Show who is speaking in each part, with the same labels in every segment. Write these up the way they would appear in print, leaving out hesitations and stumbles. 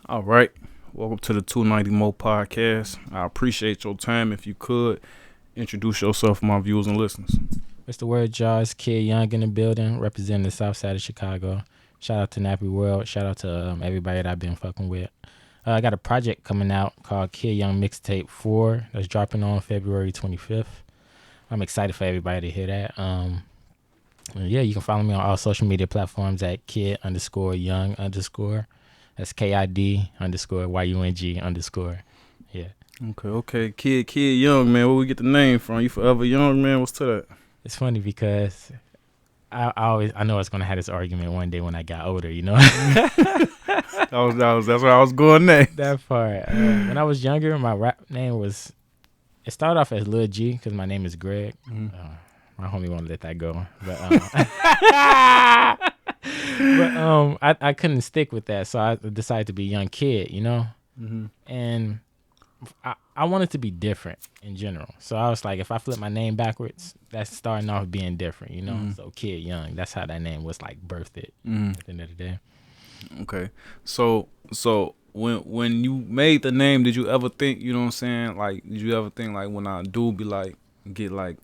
Speaker 1: All right. Welcome to the 290 Mo podcast. I appreciate your time. If you could introduce yourself to my viewers and listeners.
Speaker 2: What's the word, y'all? It's Kid Young in the building, representing the South Side of Chicago. Shout out to Nappy World. Shout out to everybody that I've been fucking with. I got a project coming out called Kid Young Mixtape 4 that's dropping on February 25th. I'm excited for everybody to hear that. Yeah, you can follow me on all social media platforms at kid_young_. That's KID_YUNG_. Yeah.
Speaker 1: Okay. Kid Young, man. Where we get the name from? You forever young, man. What's to that?
Speaker 2: It's funny because I know I was gonna have this argument one day when I got older, you know.
Speaker 1: That's where I was going next.
Speaker 2: That part. When I was younger, my rap name was. It started off as Lil G because my name is Greg.
Speaker 1: Mm-hmm.
Speaker 2: My homie won't let that go, but I couldn't stick with that, so I decided to be Young Kid, you know.
Speaker 1: Mm-hmm.
Speaker 2: And I wanted to be different in general, so I was like, if I flip my name backwards, that's starting off being different, you know.
Speaker 1: Mm-hmm.
Speaker 2: So Kid Young, that's how that name was like birthed it.
Speaker 1: Mm-hmm.
Speaker 2: At the end of the day.
Speaker 1: Okay. So when you made the name, did you ever think, you know what I'm saying? Like, did you ever think like when I do be like get like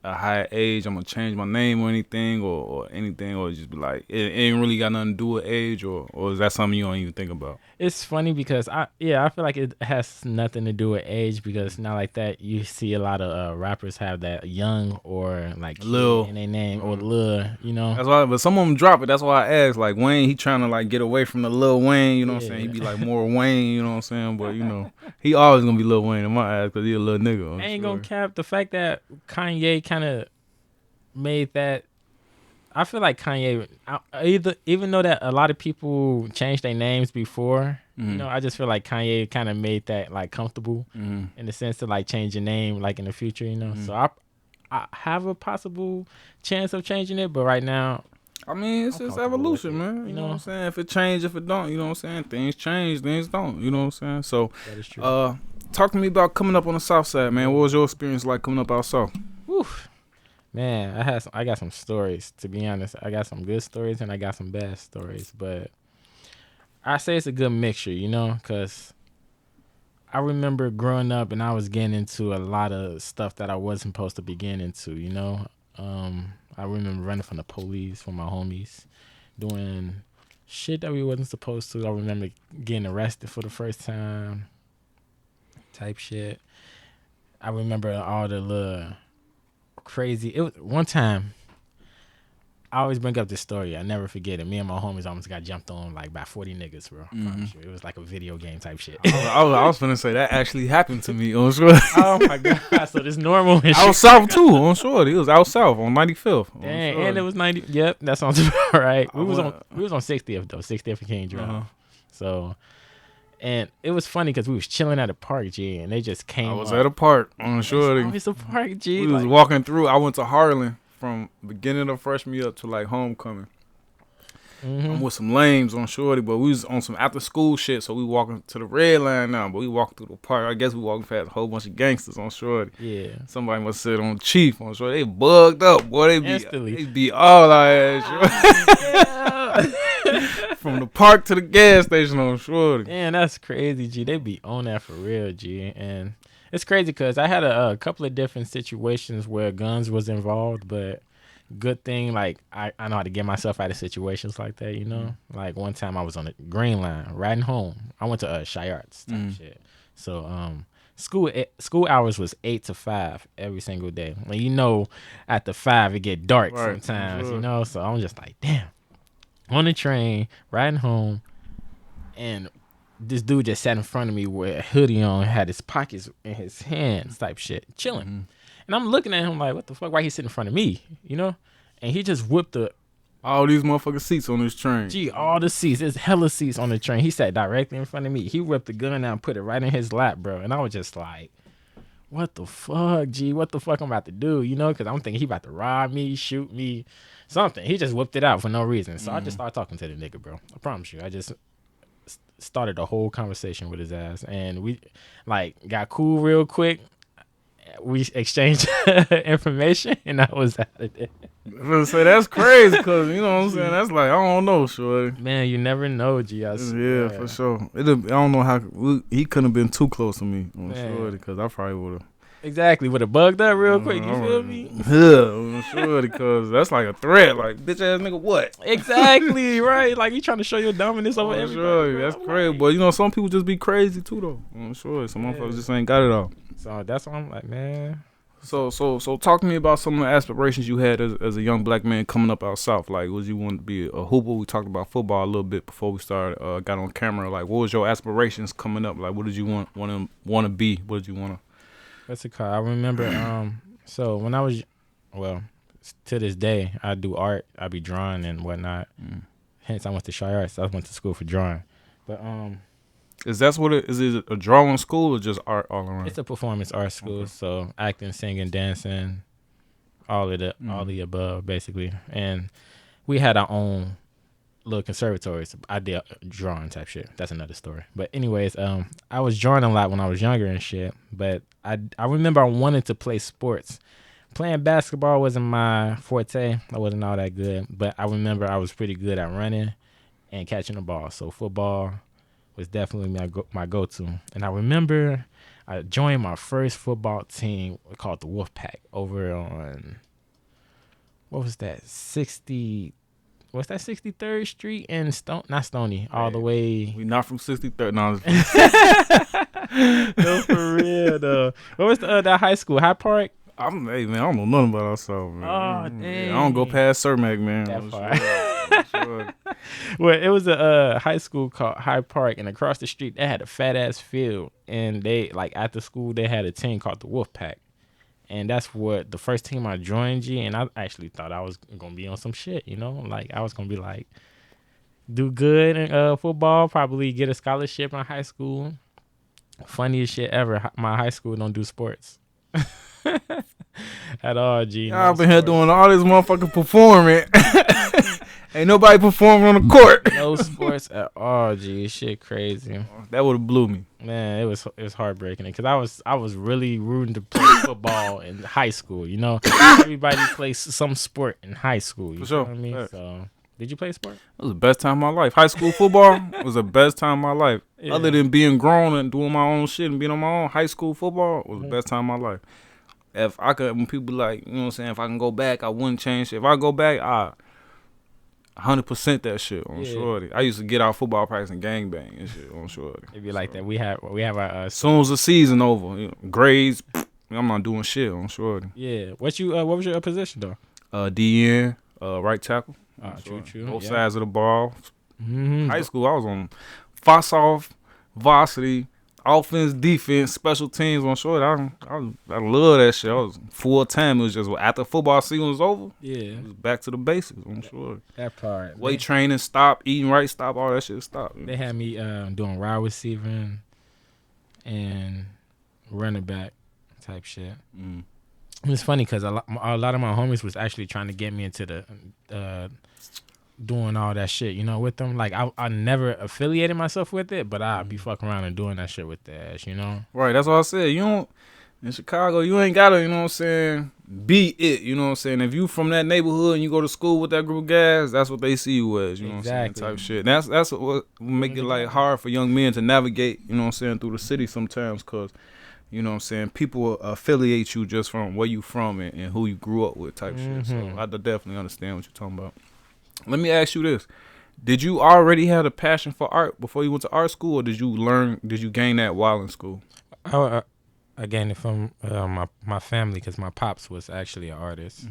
Speaker 1: a higher age, I'm gonna change my name or anything or anything, or just be like it ain't really got nothing to do with age, or is that something you don't even think about?
Speaker 2: It's funny because I feel like it has nothing to do with age, because not like that you see a lot of rappers have that young or like kid
Speaker 1: Lil
Speaker 2: in their name, or Lil, you know.
Speaker 1: That's why, but some of them drop it. That's why I asked. Like Wayne, he trying to like get away from the Lil Wayne. You know what I'm saying? He be like more Wayne. You know what I'm saying? But you know, he always gonna be Lil Wayne in my eyes because he a little nigga.
Speaker 2: I ain't gonna cap the fact that Kanye kind of made that. I feel like Kanye, even though that a lot of people changed their names before,
Speaker 1: Mm-hmm.
Speaker 2: you know, I just feel like Kanye kind of made that like comfortable
Speaker 1: Mm-hmm.
Speaker 2: in the sense to like change your name like in the future, you know.
Speaker 1: Mm-hmm.
Speaker 2: So I have a possible chance of changing it, but right now,
Speaker 1: I mean, it's
Speaker 2: I'm
Speaker 1: just
Speaker 2: comfortable with
Speaker 1: evolution,
Speaker 2: it,
Speaker 1: man. You
Speaker 2: you
Speaker 1: know what
Speaker 2: know?
Speaker 1: I'm saying? If it change, if it don't, you know what I'm saying? Things change, things don't. You know what I'm saying? So,
Speaker 2: That is true.
Speaker 1: talk to me about coming up on the South Side, man. What was your experience like coming up out south?
Speaker 2: Whew. Man, I got some stories, to be honest. I got some good stories and I got some bad stories, but I say it's a good mixture, you know, because I remember growing up and I was getting into a lot of stuff that I wasn't supposed to be getting into, you know. I remember running from the police from my homies, doing shit that we wasn't supposed to. I remember getting arrested for the first time, type shit. I remember all the little crazy. It was one time. I always bring up this story. I never forget it. Me and my homies almost got jumped on like by 40 niggas, bro. I promise you. It was like a video game type shit.
Speaker 1: I was finna say that actually happened to me on sure.
Speaker 2: Oh my god! So this normal and
Speaker 1: Out
Speaker 2: shit.
Speaker 1: south too, on sure. He was out south on 95th.
Speaker 2: Dang, and it was 90. Yep, that sounds about right. We was on 60th though, 60th and King Drive.
Speaker 1: Uh-huh.
Speaker 2: So, and it was funny because we was chilling at a park, G, and they just came.
Speaker 1: I was
Speaker 2: up.
Speaker 1: at a park on sure.
Speaker 2: It's a park, G.
Speaker 1: We was walking through. I went to Harlan from beginning of freshman year up to like homecoming. I'm with some lames on shorty, but we was on some after school shit, so we walking to the red line now, but we walking through the park. I guess we walking past a whole bunch of gangsters on shorty.
Speaker 2: Yeah.
Speaker 1: Somebody must sit on Chief on shorty. They bugged up, boy.
Speaker 2: Instantly.
Speaker 1: They be all our ass. From the park to the gas station on shorty.
Speaker 2: Man, that's crazy, G. They be on that for real, G. And it's crazy because I had a couple of different situations where guns was involved, but good thing, like, I know how to get myself out of situations like that, you know? Like, one time I was on the Green Line, riding home. I went to Shy Arts type shit. So, school hours was 8 to 5 every single day. Well, you know, after 5, it get dark sometimes, you know? So, I'm just like, damn. On the train, riding home, and this dude just sat in front of me with a hoodie on, had his pockets in his hands type shit, chilling. And I'm looking at him like, what the fuck? Why he sitting in front of me? You know? And he just whipped
Speaker 1: all these motherfucking seats on this train.
Speaker 2: Gee, all the seats. There's hella seats on the train. He sat directly in front of me. He whipped the gun out and put it right in his lap, bro. And I was just like, what the fuck, G? What the fuck I'm about to do? You know? Because I'm thinking he about to rob me, shoot me, something. He just whipped it out for no reason. So I just started talking to the nigga, bro. I promise you. I just started a whole conversation with his ass. And we, like, got cool real quick. We exchanged information, and I was out of there.
Speaker 1: I'm gonna say that's crazy, cause you know what I'm saying. That's like I don't know, shorty.
Speaker 2: Man, you never know, G. I
Speaker 1: Yeah,
Speaker 2: swear.
Speaker 1: for sure. I don't know how he couldn't have been too close to me on
Speaker 2: Man.
Speaker 1: shorty, cause I probably would have.
Speaker 2: Exactly, would have bugged up real quick. You feel me?
Speaker 1: Yeah, on shorty, cause that's like a threat. Like bitch ass nigga, what?
Speaker 2: Exactly, right. Like you trying to show your dominance over
Speaker 1: On
Speaker 2: everybody.
Speaker 1: shorty,
Speaker 2: bro.
Speaker 1: that's
Speaker 2: I'm
Speaker 1: crazy.
Speaker 2: like-
Speaker 1: But you know, some people just be crazy too, though. On shorty, some
Speaker 2: Yeah.
Speaker 1: motherfuckers just ain't got it all.
Speaker 2: So that's why I'm like, man.
Speaker 1: So talk to me about some of the aspirations you had as a young black man coming up out south. Like, was you want to be a hooper? We talked about football a little bit before we started. Got on camera. Like, what was your aspirations coming up? Like, what did you want to be? What did you want to?
Speaker 2: What's it called? I remember. So when I was, well, to this day, I do art. I be drawing and whatnot. Hence, I went to Shy Arts. I went to school for drawing. But
Speaker 1: Is that what it is? It a drawing school or just art all around?
Speaker 2: it's a performance art school.
Speaker 1: Okay.
Speaker 2: So acting, singing, dancing, all of the above, basically. And we had our own little conservatories. I did drawing type shit. That's another story. But anyways, I was drawing a lot when I was younger and shit. But I remember I wanted to play sports. Playing basketball wasn't my forte. I wasn't all that good. But I remember I was pretty good at running and catching the ball. So football was definitely my go-to. And I remember I joined my first football team called the Wolfpack over on, what was that, 63rd Street in not Stony, all the way.
Speaker 1: We not from 63rd. No,
Speaker 2: No, for real though. What was that high school? High Park?
Speaker 1: hey man, I don't know nothing about ourselves, man.
Speaker 2: Oh,
Speaker 1: I don't go
Speaker 2: dang.
Speaker 1: past Cermak, man.
Speaker 2: That
Speaker 1: On
Speaker 2: far.
Speaker 1: sure.
Speaker 2: Well, it was a high school called High Park, and across the street they had a fat ass field, and they like after school they had a team called the Wolfpack, and that's what the first team I joined. G, and I actually thought I was gonna be on some shit, you know, like I was gonna be like do good in football, probably get a scholarship in high school. Funniest shit ever. My high school don't do sports at all. G,
Speaker 1: Yeah, I've been here doing all this motherfucking performing. Ain't nobody performing on the court.
Speaker 2: no sports at all. G, shit crazy.
Speaker 1: That would have blew me.
Speaker 2: Man, it was heartbreaking because I was really rooting to play football in high school. You know, everybody plays some sport in high school. You
Speaker 1: For sure.
Speaker 2: know what I mean?
Speaker 1: Facts.
Speaker 2: So, did you play sport?
Speaker 1: It was the best time of my life. High school football was the best time of my life.
Speaker 2: Yeah.
Speaker 1: Other than being grown and doing my own shit and being on my own, high school football was the best time of my life. If I could, when people like, you know what I'm saying, if I can go back, I wouldn't change shit. If I go back, I 100% that shit on
Speaker 2: Yeah.
Speaker 1: shorty. I used to get out football practice and gangbang and shit on shorty.
Speaker 2: It'd be like that. We have our
Speaker 1: As soon as the season over, you know, grades, I'm not doing shit on shorty.
Speaker 2: yeah. What was your position though?
Speaker 1: DN, right tackle.
Speaker 2: True.
Speaker 1: Both
Speaker 2: Yeah.
Speaker 1: sides of the ball.
Speaker 2: Mm-hmm.
Speaker 1: High school, I was on FOSSOF, varsity, offense, defense, special teams on short. I love that shit. I was full time. It was just after football season was over,
Speaker 2: Yeah,
Speaker 1: it was back to the basics on short.
Speaker 2: that part.
Speaker 1: Weight training, stop, eating right, stop, all that shit, stop.
Speaker 2: They had me doing wide receiving and running back type shit.
Speaker 1: Mm.
Speaker 2: It's funny because a lot of my homies was actually trying to get me into the doing all that shit, you know, with them. Like I never affiliated myself with it, but I'd be fucking around and doing that shit with their ass, you know.
Speaker 1: Right, that's what I said. You don't in Chicago, you ain't gotta, you know what I'm saying, be it, you know what I'm saying. If you from that neighborhood and you go to school with that group of guys, that's what they see you as, you know
Speaker 2: Exactly.
Speaker 1: what I'm saying, type shit. That's what make it like hard for young men to navigate, you know what I'm saying, through the city sometimes, cause you know what I'm saying, people affiliate you just from where you from and who you grew up with type shit. So I definitely understand what you're talking about. Let me ask you this. Did you already have a passion for art before you went to art school, or did you gain that while in school?
Speaker 2: I gained it from my family because my pops was actually an artist,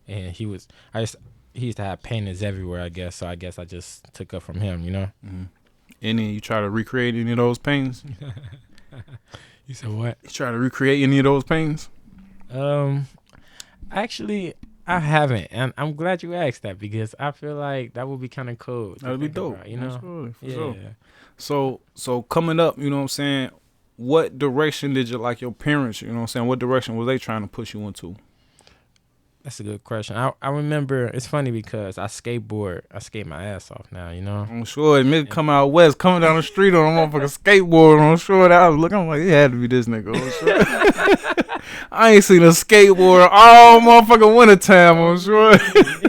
Speaker 2: and he used to have paintings everywhere, I guess. So I guess I just took up from him, you know.
Speaker 1: Any you try to recreate any of those paintings?
Speaker 2: You said what?
Speaker 1: You try to recreate any of those paintings?
Speaker 2: Actually, I haven't, and I'm glad you asked that because I feel like that would be kind of cool. to
Speaker 1: That'd be
Speaker 2: think
Speaker 1: dope,
Speaker 2: about, you know.
Speaker 1: Absolutely, for
Speaker 2: Yeah.
Speaker 1: sure. So coming up, you know what I'm saying, what direction did your parents, you know what I'm saying, what direction was they trying to push you into?
Speaker 2: That's a good question. I remember it's funny because I skate my ass off now, you know.
Speaker 1: I'm sure admit come out west, coming down the street on a motherfucking skateboard. I'm sure that I was looking, I'm like, it had to be this nigga. I'm sure. I ain't seen a skateboard all motherfucking wintertime. I'm sure.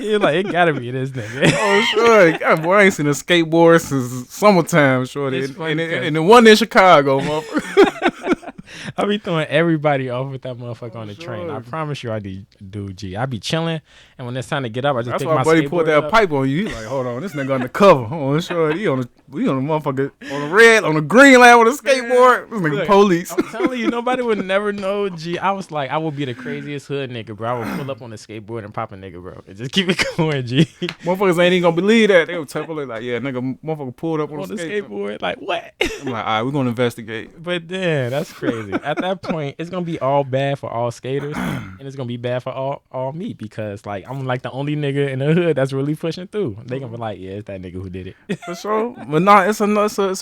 Speaker 2: You're like, it gotta be this nigga.
Speaker 1: I'm sure. God, boy, I ain't seen a skateboard since summertime. Sure,
Speaker 2: It's funny
Speaker 1: and the one in Chicago, motherfucker.
Speaker 2: I be throwing everybody off with that motherfucker on the
Speaker 1: sure.
Speaker 2: train. I promise you, I do. G. I be chilling, and when it's time to get up, I just
Speaker 1: That's
Speaker 2: take
Speaker 1: why
Speaker 2: my
Speaker 1: buddy pulled
Speaker 2: skateboard
Speaker 1: that
Speaker 2: up.
Speaker 1: pipe on you. He like, hold on, this nigga undercover. I'm sure he on the motherfucker on the red, on the green line with a skateboard. This nigga
Speaker 2: Look,
Speaker 1: police.
Speaker 2: I'm telling you, nobody would never know. G. I was like, I would be the craziest hood nigga, bro. I would pull up on the skateboard and pop a nigga, bro, and just keep it going, G.
Speaker 1: Motherfuckers ain't even gonna believe that. They would tell like, yeah, nigga, motherfucker pulled up on
Speaker 2: On
Speaker 1: the
Speaker 2: the
Speaker 1: skateboard.
Speaker 2: skateboard, like what?
Speaker 1: I'm like, all right, we're gonna investigate.
Speaker 2: But then that's crazy. At that point, it's gonna be all bad for all skaters, and it's gonna be bad for all me because like I'm like the only nigga in the hood that's really pushing through. They gonna be like, yeah, it's that nigga who did it.
Speaker 1: For sure. But nah, it's a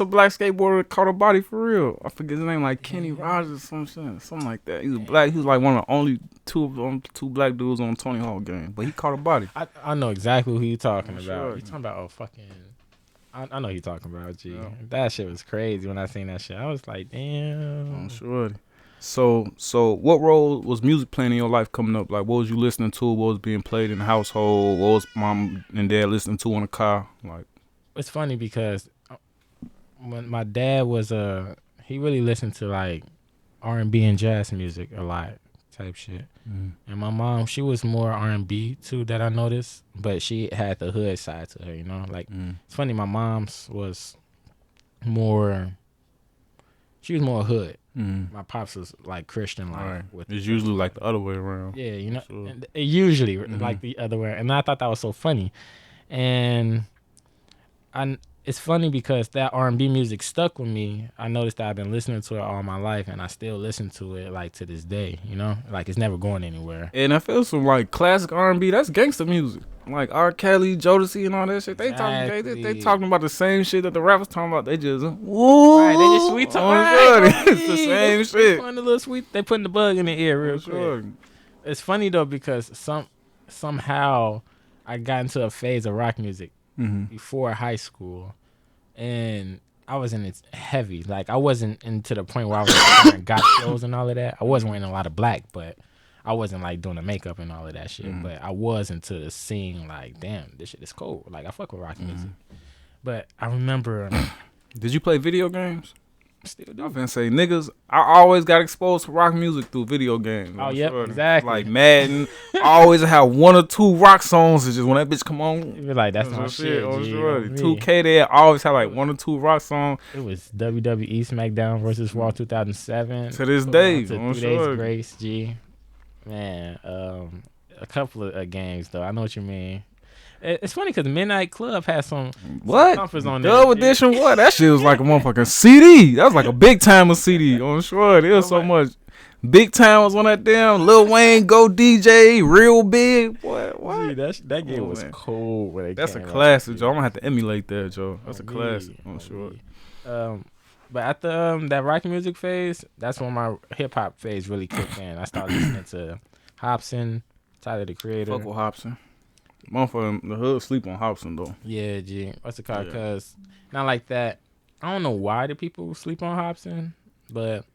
Speaker 1: black skateboarder that caught a body for real. I forget his name, like Kenny Rogers or some shit, something like that. He was black. He was like one of the only two black dudes on Tony Hawk game, but he caught a body.
Speaker 2: I know exactly who you talking
Speaker 1: I'm
Speaker 2: about.
Speaker 1: sure.
Speaker 2: You talking about I know who you talking about. G.
Speaker 1: Yeah.
Speaker 2: That shit was crazy when I seen that shit. I was like, damn.
Speaker 1: I'm sure. So what role was music playing in your life coming up? Like, what was you listening to? What was being played in the household? What was mom and dad listening to in the car? Like,
Speaker 2: It's funny because when my dad was he really listened to like R&B and jazz music a lot type shit. And my mom, she was more R&B too, that I noticed, but she had the hood side to her, you know. Like it's funny, my mom's was more. She was more hood. My pops was like Christian, like
Speaker 1: right.
Speaker 2: with
Speaker 1: It's usually like the other way around.
Speaker 2: yeah, you know,
Speaker 1: Sure.
Speaker 2: and it usually like the other way. And I thought that was so funny, and it's funny because that R&B music stuck with me. I noticed that I've been listening to it all my life, and I still listen to it like to this day. You know, like it's never going anywhere.
Speaker 1: And I feel some like classic R&B. That's gangster music. Like R. Kelly, Jodeci, and all that shit. They
Speaker 2: Exactly.
Speaker 1: talking about the same shit that the rappers talking about. They just woo.
Speaker 2: Right, they just sweet talk.
Speaker 1: Right. It's the same
Speaker 2: They
Speaker 1: shit.
Speaker 2: putting a little sweet. They putting the bug in the ear real quick.
Speaker 1: Sure.
Speaker 2: It's funny though because somehow I got into a phase of rock music before high school, and I was in it heavy. Like I wasn't into the point where I was wearing goth clothes and all of that. I wasn't wearing a lot of black, but I wasn't like doing the makeup and all of that shit. But I was into the scene. Like, damn, this shit is cool. Like I fuck with rock music. But I remember.
Speaker 1: Did you play video games?
Speaker 2: Still
Speaker 1: I'm
Speaker 2: do.
Speaker 1: finna say niggas. I always got exposed to rock music through video games.
Speaker 2: Oh,
Speaker 1: I'm
Speaker 2: yep,
Speaker 1: sure.
Speaker 2: exactly.
Speaker 1: Like Madden, I always have one or two rock songs. It's just when that bitch come on.
Speaker 2: You be like, that's my shit.
Speaker 1: I'm
Speaker 2: G,
Speaker 1: sure.
Speaker 2: on me.
Speaker 1: 2K, they always have like one or two rock songs.
Speaker 2: It was WWE SmackDown versus Raw 2007.
Speaker 1: To this
Speaker 2: Put
Speaker 1: day,
Speaker 2: me on to
Speaker 1: I'm
Speaker 2: 3
Speaker 1: sure.
Speaker 2: Days Grace, G. Man, a couple of games though. I know what you mean. It's funny because Midnight Club has some
Speaker 1: What?
Speaker 2: comforts on there.
Speaker 1: Dub
Speaker 2: G.
Speaker 1: edition? What? That shit was like a motherfucking CD. That was like a big time of CD. I'm sure there was so much. Big Time was on that damn. Lil Wayne, Go DJ, Real Big. What?
Speaker 2: Gee, that game
Speaker 1: Oh,
Speaker 2: was
Speaker 1: man.
Speaker 2: cold when it
Speaker 1: That's a
Speaker 2: came out.
Speaker 1: classic, Joe. I'm gonna have to emulate that, Joe. That's a
Speaker 2: On
Speaker 1: classic.
Speaker 2: me,
Speaker 1: I'm
Speaker 2: on
Speaker 1: sure.
Speaker 2: me. But at the that rock music phase, that's when my hip hop phase really kicked in. I started listening to Hobson, Tyler the Creator.
Speaker 1: Fuck with Hobson. Motherfucker, the hood sleep on Hobson though.
Speaker 2: Yeah, G. What's it called?
Speaker 1: Yeah.
Speaker 2: Cause not like that. I don't know why the people sleep on Hobson, but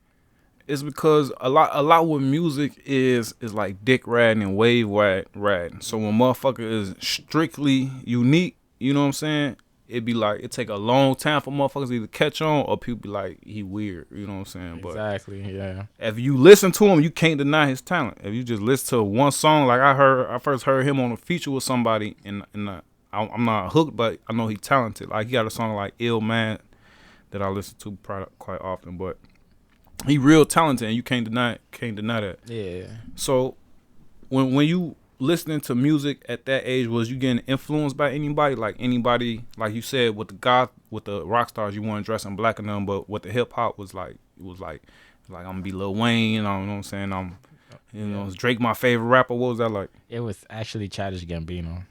Speaker 1: It's because a lot with music is like dick riding and wave riding. So when motherfucker is strictly unique, you know what I'm saying? It'd be like it take a long time for motherfuckers to either catch on or people be like he weird. You know what I'm saying?
Speaker 2: exactly, yeah.
Speaker 1: But if you listen to him, you can't deny his talent. If you just listen to one song, like I first heard him on a feature with somebody, and I'm not hooked, but I know he's talented. Like he got a song like Ill Man that I listen to quite often, but he real talented, and you can't deny that.
Speaker 2: Yeah.
Speaker 1: So when you listening to music at that age, was you getting influenced by anybody? Like you said, with the rock stars, you weren't dressing black and them, but with the hip hop was like, it was like I'm gonna be Lil Wayne, you know what I'm saying? Is Drake my favorite rapper? What was that like?
Speaker 2: It was actually Childish Gambino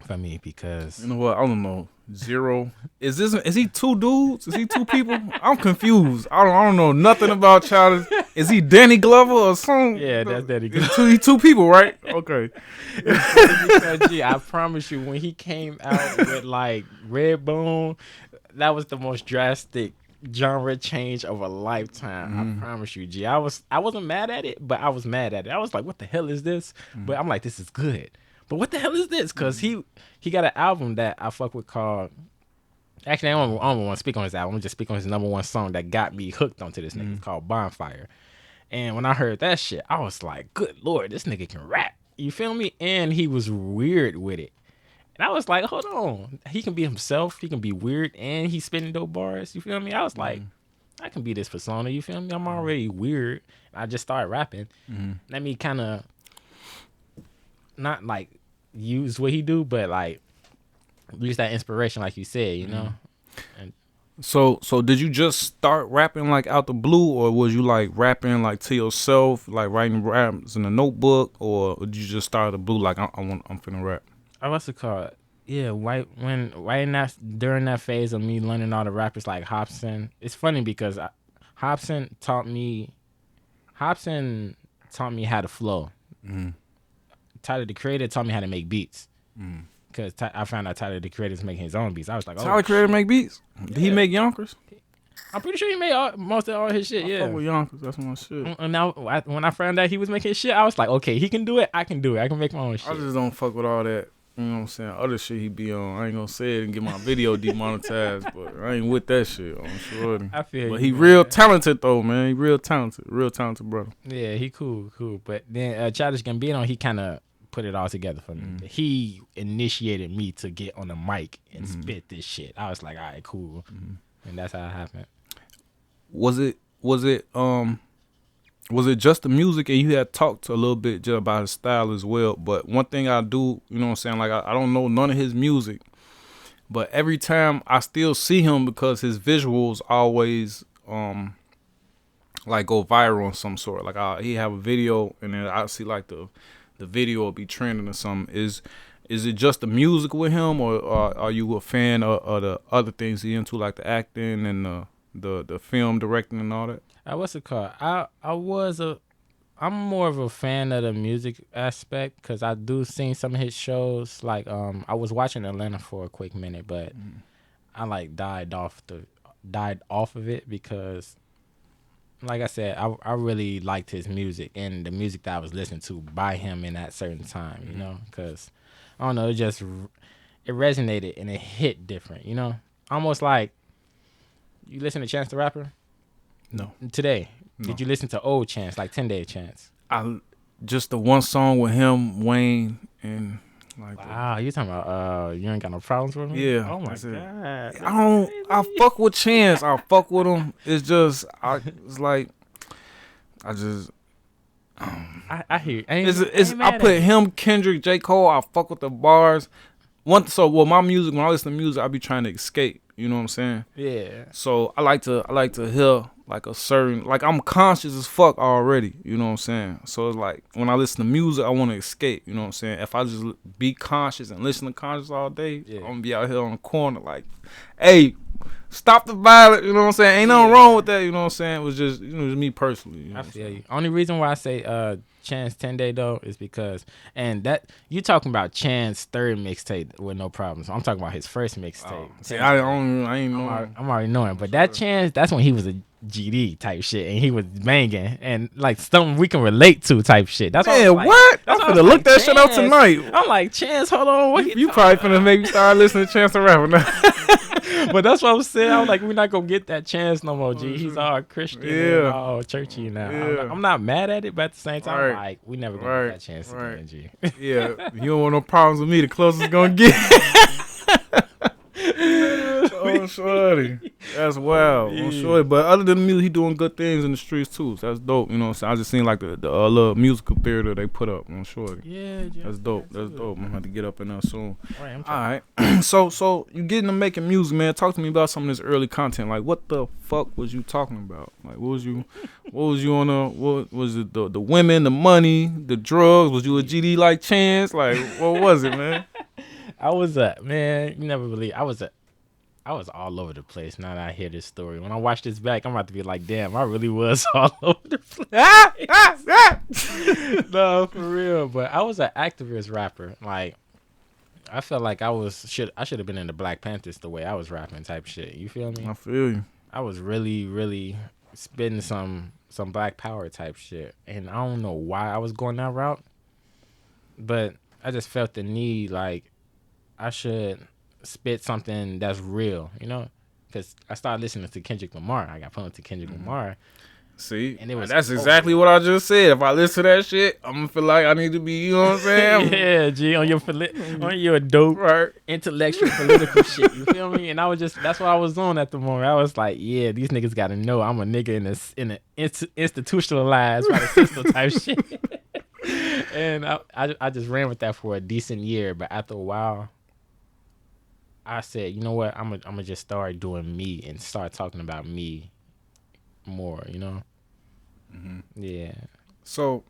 Speaker 2: for me because
Speaker 1: You know what? I don't know. Zero. Is he two dudes? Is he two people? I'm confused. I don't know nothing about Childish. Is he Danny Glover or something?
Speaker 2: Yeah, that's Danny Glover.
Speaker 1: It's two people, right? Okay.
Speaker 2: Because, G, I promise you, when he came out with like Redbone, that was the most drastic genre change of a lifetime. I promise you, G. I wasn't mad at it, but I was mad at it. I was like, what the hell is this? But I'm like, this is good. But what the hell is this? Because he got an album that I fuck with called. Actually, I don't want to speak on his album. I'm just speaking on his number one song that got me hooked onto this nigga. It's called Bonfire. And when I heard that shit, I was like, good Lord, this nigga can rap. You feel me? And he was weird with it. And I was like, hold on. He can be himself. He can be weird. And he's spitting dope bars. You feel me? I was like, I can be this persona. You feel me? I'm already weird. I just started rapping. Let me kind of not like use what he do, but like use that inspiration, like you said, you know? And
Speaker 1: So did you just start rapping like out the blue, or was you like rapping like to yourself, like writing raps in a notebook, or did you just start out the blue like I'm finna rap?
Speaker 2: what's it called? Yeah, during that phase of me learning all the rappers like Hobson. It's funny because Hobson taught me how to flow. Tyler the Creator taught me how to make beats. Because I found out Tyler the Creator's making his own beats. I was like, oh,
Speaker 1: Tyler Creator make beats? Did he make Yonkers?
Speaker 2: I'm pretty sure he made most of all his shit.
Speaker 1: I
Speaker 2: Yeah.
Speaker 1: fuck with Yonkers, that's my shit.
Speaker 2: And now when I found out he was making shit, I was like, okay, he can do it. I can do it. I can make my own
Speaker 1: I
Speaker 2: shit.
Speaker 1: just don't fuck with all that. You know what I'm saying? Other shit he be on. I ain't gonna say it and get my video demonetized, but I ain't with that shit. I'm sure.
Speaker 2: I feel
Speaker 1: But
Speaker 2: you,
Speaker 1: he
Speaker 2: man.
Speaker 1: real talented though, man. He real talented brother.
Speaker 2: Yeah, he cool. But then Childish Gambino, he kind of put it all together for me. He initiated me to get on the mic and spit this shit. I was like, all right, cool. And that's how it happened.
Speaker 1: Was it just the music, and you had talked a little bit just about his style as well? But one thing I do, you know what I'm saying, like I don't know none of his music, but every time I still see him because his visuals always like go viral on some sort. Like he have a video and then I see like the video will be trending or something. Is it just the music with him, or are you a fan of the other things he into, like the acting and the film directing and all that?
Speaker 2: What's it called? I'm more of a fan of the music aspect because I do seen some of his shows. Like I was watching Atlanta for a quick minute, but I like died off of it because, like I said, I really liked his music and the music that I was listening to by him in that certain time. You know, because I don't know, it resonated and it hit different. You know, almost like you listen to Chance the Rapper.
Speaker 1: No.
Speaker 2: Today,
Speaker 1: No.
Speaker 2: did you listen to old Chance, like 10 Day Chance?
Speaker 1: Just the one song with him, Wayne, and like
Speaker 2: Wow, you talking about you ain't got no problems with me?
Speaker 1: Yeah,
Speaker 2: Oh my
Speaker 1: that's it.
Speaker 2: God.
Speaker 1: I fuck with Chance. I fuck with him. It's just I
Speaker 2: hear.
Speaker 1: I put him, Kendrick, J. Cole. I fuck with the bars. My music, when I listen to music, I be trying to escape. You know what I'm saying?
Speaker 2: Yeah.
Speaker 1: So I like to hear like a certain, like I'm conscious as fuck already. You know what I'm saying? So it's like when I listen to music, I want to escape. You know what I'm saying? If I just be conscious and listen to conscious all day, I'm gonna be out here on the corner like, hey, stop the violence. You know what I'm saying? Ain't nothing wrong with that. You know what I'm saying? It was just just me personally. You know
Speaker 2: I feel you. Only reason why I say Chance 10 Day though is because, and that you talking about Chance third mixtape with No Problems. I'm talking about his first mixtape.
Speaker 1: See, I ain't know.
Speaker 2: I'm already knowing, but that Chance, that's when he was a GD type shit, and he was banging and like something we can relate to type shit. That's
Speaker 1: Man,
Speaker 2: why
Speaker 1: what? I'm finna look that shit up tonight.
Speaker 2: I'm like, Chance, hold on, what
Speaker 1: You probably finna make me start listening to Chance the Rapper now.
Speaker 2: But that's what I'm saying. I was like, we're not gonna get that Chance no more, G. He's all Christian, and all churchy now.
Speaker 1: Yeah.
Speaker 2: I'm not mad at it, but at the same time,
Speaker 1: Right.
Speaker 2: like, we never gonna get that Chance
Speaker 1: Right.
Speaker 2: again, G.
Speaker 1: Yeah, you don't want no problems with me. The closest it's gonna get. Oh, shorty. That's wild. Oh, shorty. But other than music, he doing good things in the streets, too. So that's dope. You know what I'm saying? I just seen, like, the little musical theater they put up on shorty.
Speaker 2: Yeah, G.
Speaker 1: That's dope. That's dope. I'm gonna have to get up in there soon.
Speaker 2: Right, I'm
Speaker 1: All right. So you getting to making music, man. Talk to me about some of this early content. Like, what the fuck was you talking about? Like, what was you on what was it, the women, the money, the drugs? Was you a GD like Chance? Like, what was it, man?
Speaker 2: man, you never believe. I was a I was all over the place. Now that I hear this story, when I watch this back, I'm about to be like, damn, I really was all over the place. No, for real. But I was an activist rapper. Like, I felt like I should have been in the Black Panthers the way I was rapping type shit. You feel me?
Speaker 1: I feel you.
Speaker 2: I was really, really spitting some Black Power type shit, and I don't know why I was going that route, but I just felt the need like I should spit something that's real, you know? Because I started listening to Kendrick Lamar. I got put into Kendrick Lamar,
Speaker 1: See,
Speaker 2: and it was
Speaker 1: that's exactly what I just said. If I listen to that shit, I'm gonna feel like I need to be, you know what I'm saying?
Speaker 2: yeah, G, on your dope,
Speaker 1: Right.
Speaker 2: intellectual, political shit. You feel me? And I was that's what I was on at the moment. I was like, yeah, these niggas gotta know I'm a nigga in a institutionalized by the system type shit. And I just ran with that for a decent year, but after a while, I said, you know what, I'm gonna just start doing me and start talking about me more. You know? Yeah.
Speaker 1: So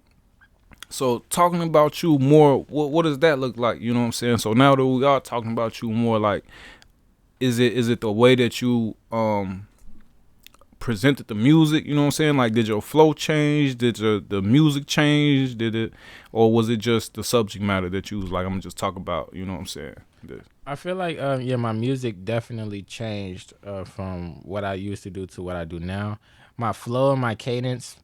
Speaker 1: talking about you more, what does that look like? You know what I'm saying? So now that we are talking about you more, like, is it the way that you presented the music? You know what I'm saying? Like, did your flow change? Did the music change? Did it, or was it just the subject matter that you was like, I'm gonna just talk about? You know what I'm saying?
Speaker 2: I feel like yeah, my music definitely changed from what I used to do to what I do now. My flow and my cadence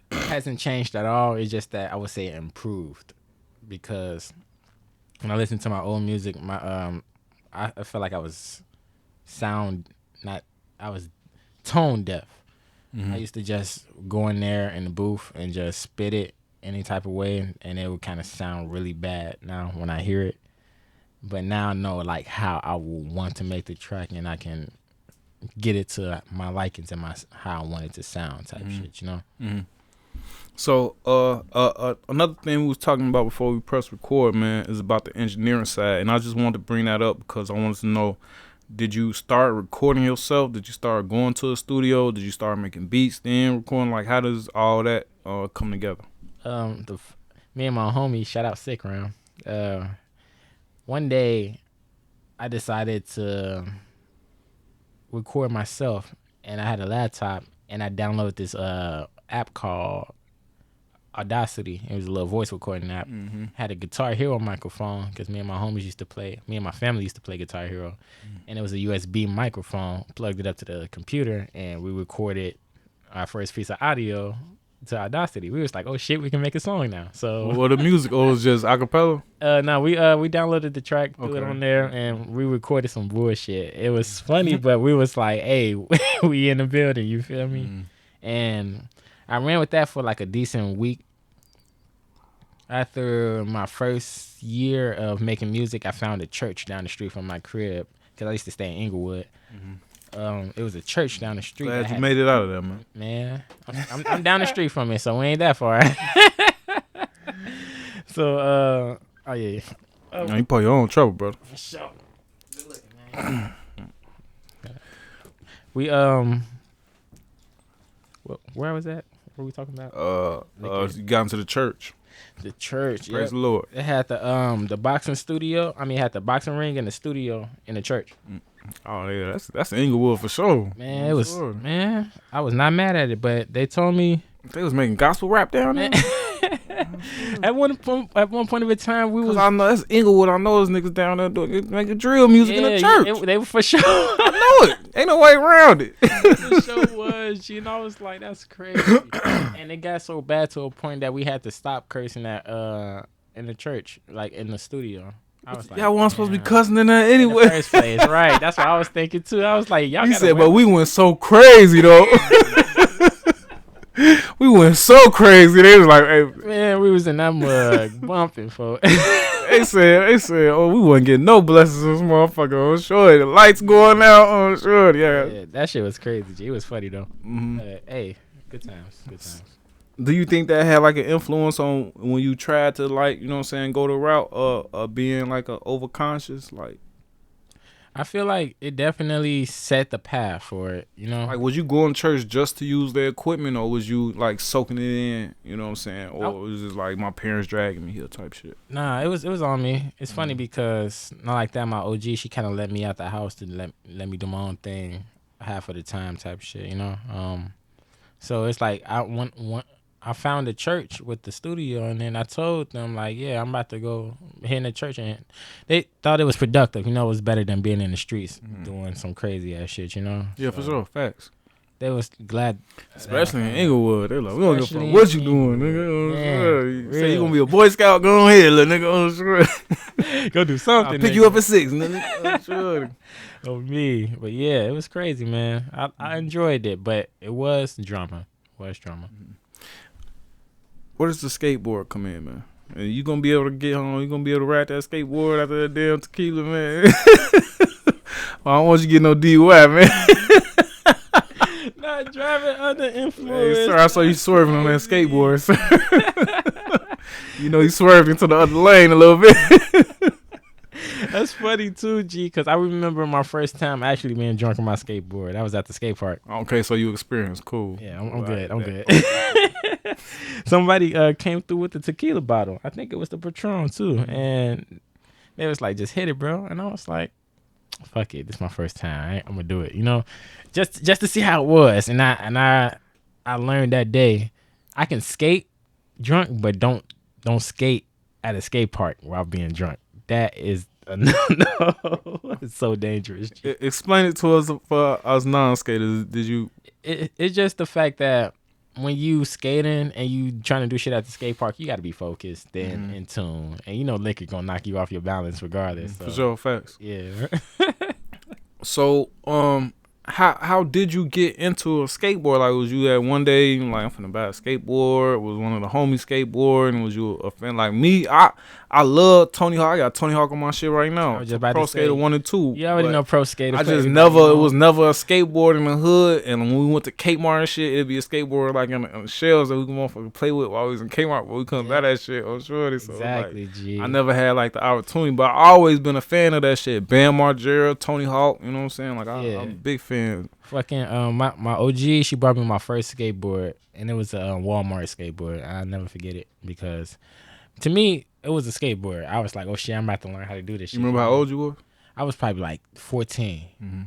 Speaker 2: hasn't changed at all. It's just that I would say it improved, because when I listen to my old music, I felt like I was sound not I was tone deaf. I used to just go in there in the booth and just spit it any type of way, and it would kind of sound really bad now when I hear it. But now I know like how I will want to make the track, and I can get it to my likings and how I want it to sound type shit, you know?
Speaker 1: So another thing we was talking about before we press record, man, is about the engineering side, and I just wanted to bring that up because I wanted to know, did you start recording yourself? Did you start going to a studio? Did you start making beats then recording? Like, how does all that come together?
Speaker 2: Me and my homie, shout out Sick Round, one day I decided to record myself, and I had a laptop, and I downloaded this app called Audacity. It was a little voice recording app. Had a Guitar Hero microphone, because me and my family used to play Guitar Hero, and it was a USB microphone. Plugged it up to the computer, and we recorded our first piece of audio to Audacity. We was like, oh shit, we can make a song now. So
Speaker 1: Well, the music was just acapella.
Speaker 2: no, we downloaded the track, threw it on there, and we recorded some bullshit. It was funny, but we was like, hey, we in the building, you feel me? And I ran with that for like a decent week. After my first year of making music, I found a church down the street from my crib, because I used to stay in Inglewood. It was a church down the street.
Speaker 1: Glad you made it out of there, man.
Speaker 2: Man, I'm down the street from it, so we ain't that far. So, oh yeah.
Speaker 1: You put your own trouble, brother.
Speaker 2: For sure. Good looking, man. We where was that? What were we talking about?
Speaker 1: You got into the church.
Speaker 2: The church.
Speaker 1: Praise the Lord.
Speaker 2: It had the boxing studio. It had the boxing ring and the studio in the church.
Speaker 1: Oh yeah, that's Inglewood for sure.
Speaker 2: Man, it was man. I was not mad at it, but they told me
Speaker 1: they was making gospel rap down there.
Speaker 2: At one point of a time, we was.
Speaker 1: I know that's Inglewood. I know those niggas down there making drill music in the church.
Speaker 2: They were for sure.
Speaker 1: I know it. Ain't no way around it.
Speaker 2: For sure was. You know, I was like, that's crazy. And it got so bad to a point that we had to stop cursing at in the church, like in the studio. I was like,
Speaker 1: y'all weren't supposed to be cussing in there anyway.
Speaker 2: In the first place, right? That's what I was thinking too. I was like, y'all.
Speaker 1: You said, but we went so crazy though. We went so crazy. They was like, hey.
Speaker 2: Man, we was in that mug bumping, folks.
Speaker 1: They said, oh, we wasn't getting no blessings on this motherfucker. On short, the lights going out on short. Yeah,
Speaker 2: that shit was crazy. G. It was funny though. Hey, good times. Good times.
Speaker 1: Do you think that had like an influence on when you tried to, like, you know what I'm saying, go the route of being like a overconscious, like?
Speaker 2: I feel like it definitely set the path for it, you know?
Speaker 1: Like, was you going to church just to use their equipment, or was you like soaking it in? You know what I'm saying?
Speaker 2: I,
Speaker 1: Or was it just like my parents dragging me here type shit?
Speaker 2: nah, it was on me. It's funny because not like that. My OG, she kind of let me out the house to let me do my own thing half of the time, type shit, you know. So it's like I found a church with the studio, and then I told them like, yeah, I'm about to go here in the church, and they thought it was productive. You know, it was better than being in the streets doing some crazy ass shit. You know.
Speaker 1: Yeah,
Speaker 2: So
Speaker 1: for sure. Facts.
Speaker 2: They was glad,
Speaker 1: Especially in Inglewood. They're like, we don't give a fuck
Speaker 2: Especially
Speaker 1: what you
Speaker 2: in
Speaker 1: doing,
Speaker 2: Inglewood.
Speaker 1: nigga.
Speaker 2: Yeah,
Speaker 1: You say you
Speaker 2: real.
Speaker 1: gonna be a Boy Scout, go ahead, little nigga. Oh, sure.
Speaker 2: go do
Speaker 1: I'll
Speaker 2: something.
Speaker 1: pick you up at 6, nigga. Oh, sure.
Speaker 2: Oh me, but yeah, it was crazy, man. I enjoyed it, but it was drama.
Speaker 1: Where does the skateboard come in, man? And you gonna be able to get home? You gonna be able to ride that skateboard after that damn tequila, man? I don't want you to get no DUI, man.
Speaker 2: Not driving under influence.
Speaker 1: Hey, sir, I saw you swerving on that skateboard, sir. You know you swerved into the other lane a little bit.
Speaker 2: That's funny too, G, because I remember my first time actually being drunk on my skateboard. I was at the skate park.
Speaker 1: Okay, so you experienced, cool.
Speaker 2: Yeah, I'm good.
Speaker 1: Like
Speaker 2: I'm
Speaker 1: that.
Speaker 2: good. Somebody came through with the tequila bottle. I think it was the Patron too, and they was like, "Just hit it, bro." And I was like, "Fuck it, this is my first time. I'm gonna do it." You know, just to see how it was. And I learned that day I can skate drunk, but don't skate at a skate park while being drunk. That is no, it's so dangerous.
Speaker 1: Explain it to us for us non-skaters. Did you?
Speaker 2: It's just the fact that when you skating and you trying to do shit at the skate park, you got to be focused and in tune. And you know liquor gonna knock you off your balance regardless. So.
Speaker 1: For sure, facts.
Speaker 2: Yeah.
Speaker 1: So, how did you get into a skateboard? Like, was you that one day like I'm finna buy a skateboard? Was one of the homies skateboarding? Was you a fan like me? I love Tony Hawk. I got Tony Hawk on my shit right now.
Speaker 2: I was just about
Speaker 1: Pro
Speaker 2: to say,
Speaker 1: Skater 1 and 2.
Speaker 2: You already
Speaker 1: but
Speaker 2: know Pro Skater.
Speaker 1: I
Speaker 2: for
Speaker 1: just
Speaker 2: everybody,
Speaker 1: never.
Speaker 2: you know?
Speaker 1: It was never a skateboard in the hood. And when we went to Kmart and shit, it'd be a skateboard like in the shelves that we can motherfucking play with while we was in Kmart. But we couldn't buy that shit. I'm sure. So
Speaker 2: Exactly,
Speaker 1: like,
Speaker 2: G.
Speaker 1: I never had like the opportunity, but I always been a fan of that shit. Bam Margera, Tony Hawk. You know what I'm saying? Like
Speaker 2: Yeah.
Speaker 1: I'm a big fan.
Speaker 2: Fucking my OG, she brought me my first skateboard, and it was a Walmart skateboard. I'll never forget it because to me it was a skateboard. I was like, oh shit, I'm about to learn how to do this shit.
Speaker 1: You remember how old you were?
Speaker 2: I was probably like 14.
Speaker 1: Mm-hmm.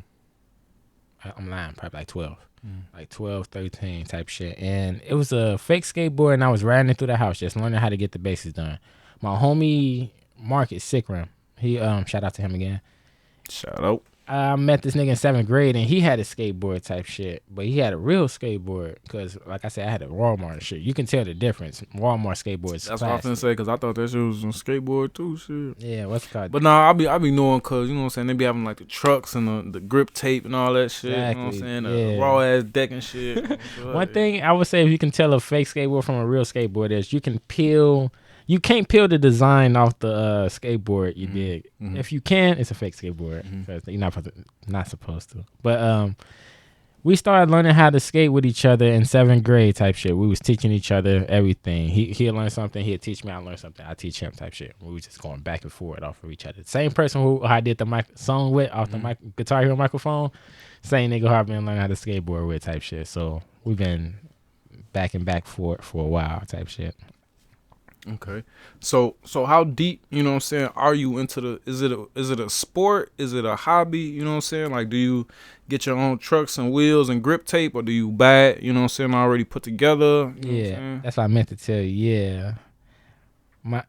Speaker 2: I'm lying, probably like 12. Like 12, 13 type shit. And it was a fake skateboard, and I was riding it through the house, just learning how to get the basics done. My homie Marcus Sickram, he shout out to him again.
Speaker 1: Shout out.
Speaker 2: I met this nigga in 7th grade, and he had a skateboard type shit, but he had a real skateboard because, like I said, I had a Walmart shit. You can tell the difference. Walmart skateboards.
Speaker 1: That's what I was gonna say because I thought that shit was on skateboard too. Shit.
Speaker 2: Yeah, what's it called?
Speaker 1: But nah, I be knowing because you know what I'm saying. They be having like the trucks and the grip tape and all that shit.
Speaker 2: Exactly.
Speaker 1: You know what I'm saying?
Speaker 2: Yeah.
Speaker 1: The raw ass deck and shit.
Speaker 2: One thing I would say, if you can tell a fake skateboard from a real skateboard, is you can peel. You can't peel the design off the skateboard. You dig? If you can, it's a fake skateboard because you're not supposed to. But we started learning how to skate with each other in 7th grade type shit. We was teaching each other everything. He'll learn something. He'll teach me. I learn something. I teach him type shit. We was just going back and forth off of each other. Same person who I did the song with off the Guitar Hero microphone. Same nigga who I've been learning how to skateboard with type shit. So we've been back and back for a while type shit.
Speaker 1: Okay. So how deep, you know what I'm saying, are you into the is it a sport? Is it a hobby? You know what I'm saying? Like, do you get your own trucks and wheels and grip tape, or do you buy it, you know what I'm saying, already put together? You know what I'm saying?
Speaker 2: That's what I meant to tell you. Yeah.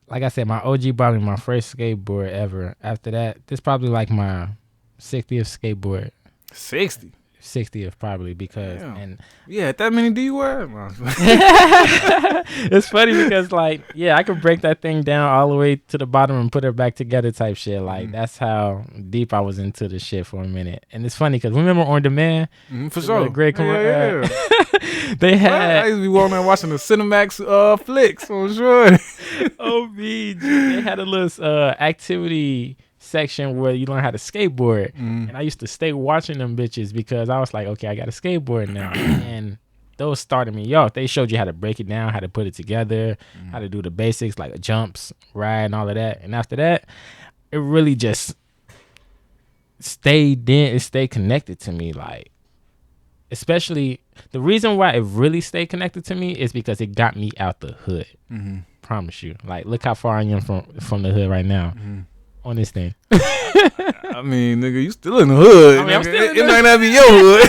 Speaker 2: Like I said, my OG bought me my first skateboard ever. After that, this probably like my 60th skateboard. 60th probably because
Speaker 1: Damn.
Speaker 2: and
Speaker 1: Yeah, that many DUI?
Speaker 2: it's funny because like I could break that thing down all the way to the bottom and put it back together type shit. Like that's how deep I was into the shit for a minute. And it's funny because remember On Demand?
Speaker 1: For sure.
Speaker 2: Great
Speaker 1: Yeah.
Speaker 2: They had
Speaker 1: I used to be walking around watching the Cinemax flicks for sure.
Speaker 2: OBG. They had a little activity section where you learn how to skateboard, and I used to stay watching them bitches because I was like, okay, I got a skateboard now. And those started me off. They showed you how to break it down, how to put it together, how to do the basics like jumps, ride, and all of that. And after that, it really just stayed connected to me. Like, especially the reason why it really stayed connected to me is because it got me out the hood. Promise you. Like, look how far I am from the hood right now on this thing.
Speaker 1: I mean, nigga, you still in the hood.
Speaker 2: I mean, I'm still in the
Speaker 1: it might not be your hood.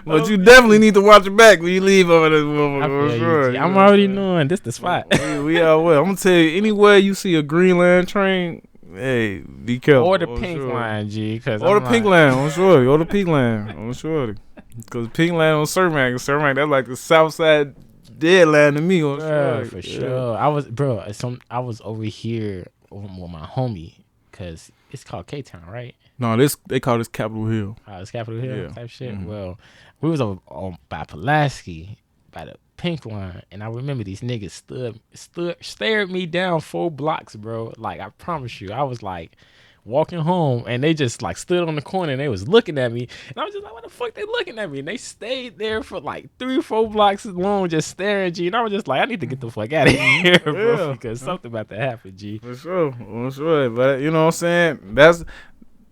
Speaker 1: But you definitely need to watch your back when you leave over this motherfucker.
Speaker 2: I'm already knowing this the spot.
Speaker 1: We out well. I'm gonna tell you, anywhere you see a Greenland train, hey, be careful.
Speaker 2: Or the pink line, G.
Speaker 1: Or the pink line, I'm sure. Or the pink line, I'm sure. Because pink line on Cermak, that's like the south side dead line to me, on sure.
Speaker 2: For sure. I was over here with my homie, because it's called K-Town, right?
Speaker 1: No, they call this Capitol Hill.
Speaker 2: Oh, it's Capitol Hill type shit. Well, we was on by Pulaski, by the pink line, and I remember these niggas stared me down 4 blocks, bro. Like, I promise you, I was like walking home, and they just like stood on the corner, and they was looking at me, and I was just like, what the fuck they looking at me? And they stayed there for like 3 or 4 blocks long, just staring, G. And I was just like, I need to get the fuck out of here, bro, because something about to happen, G.
Speaker 1: For sure. But you know what I'm saying?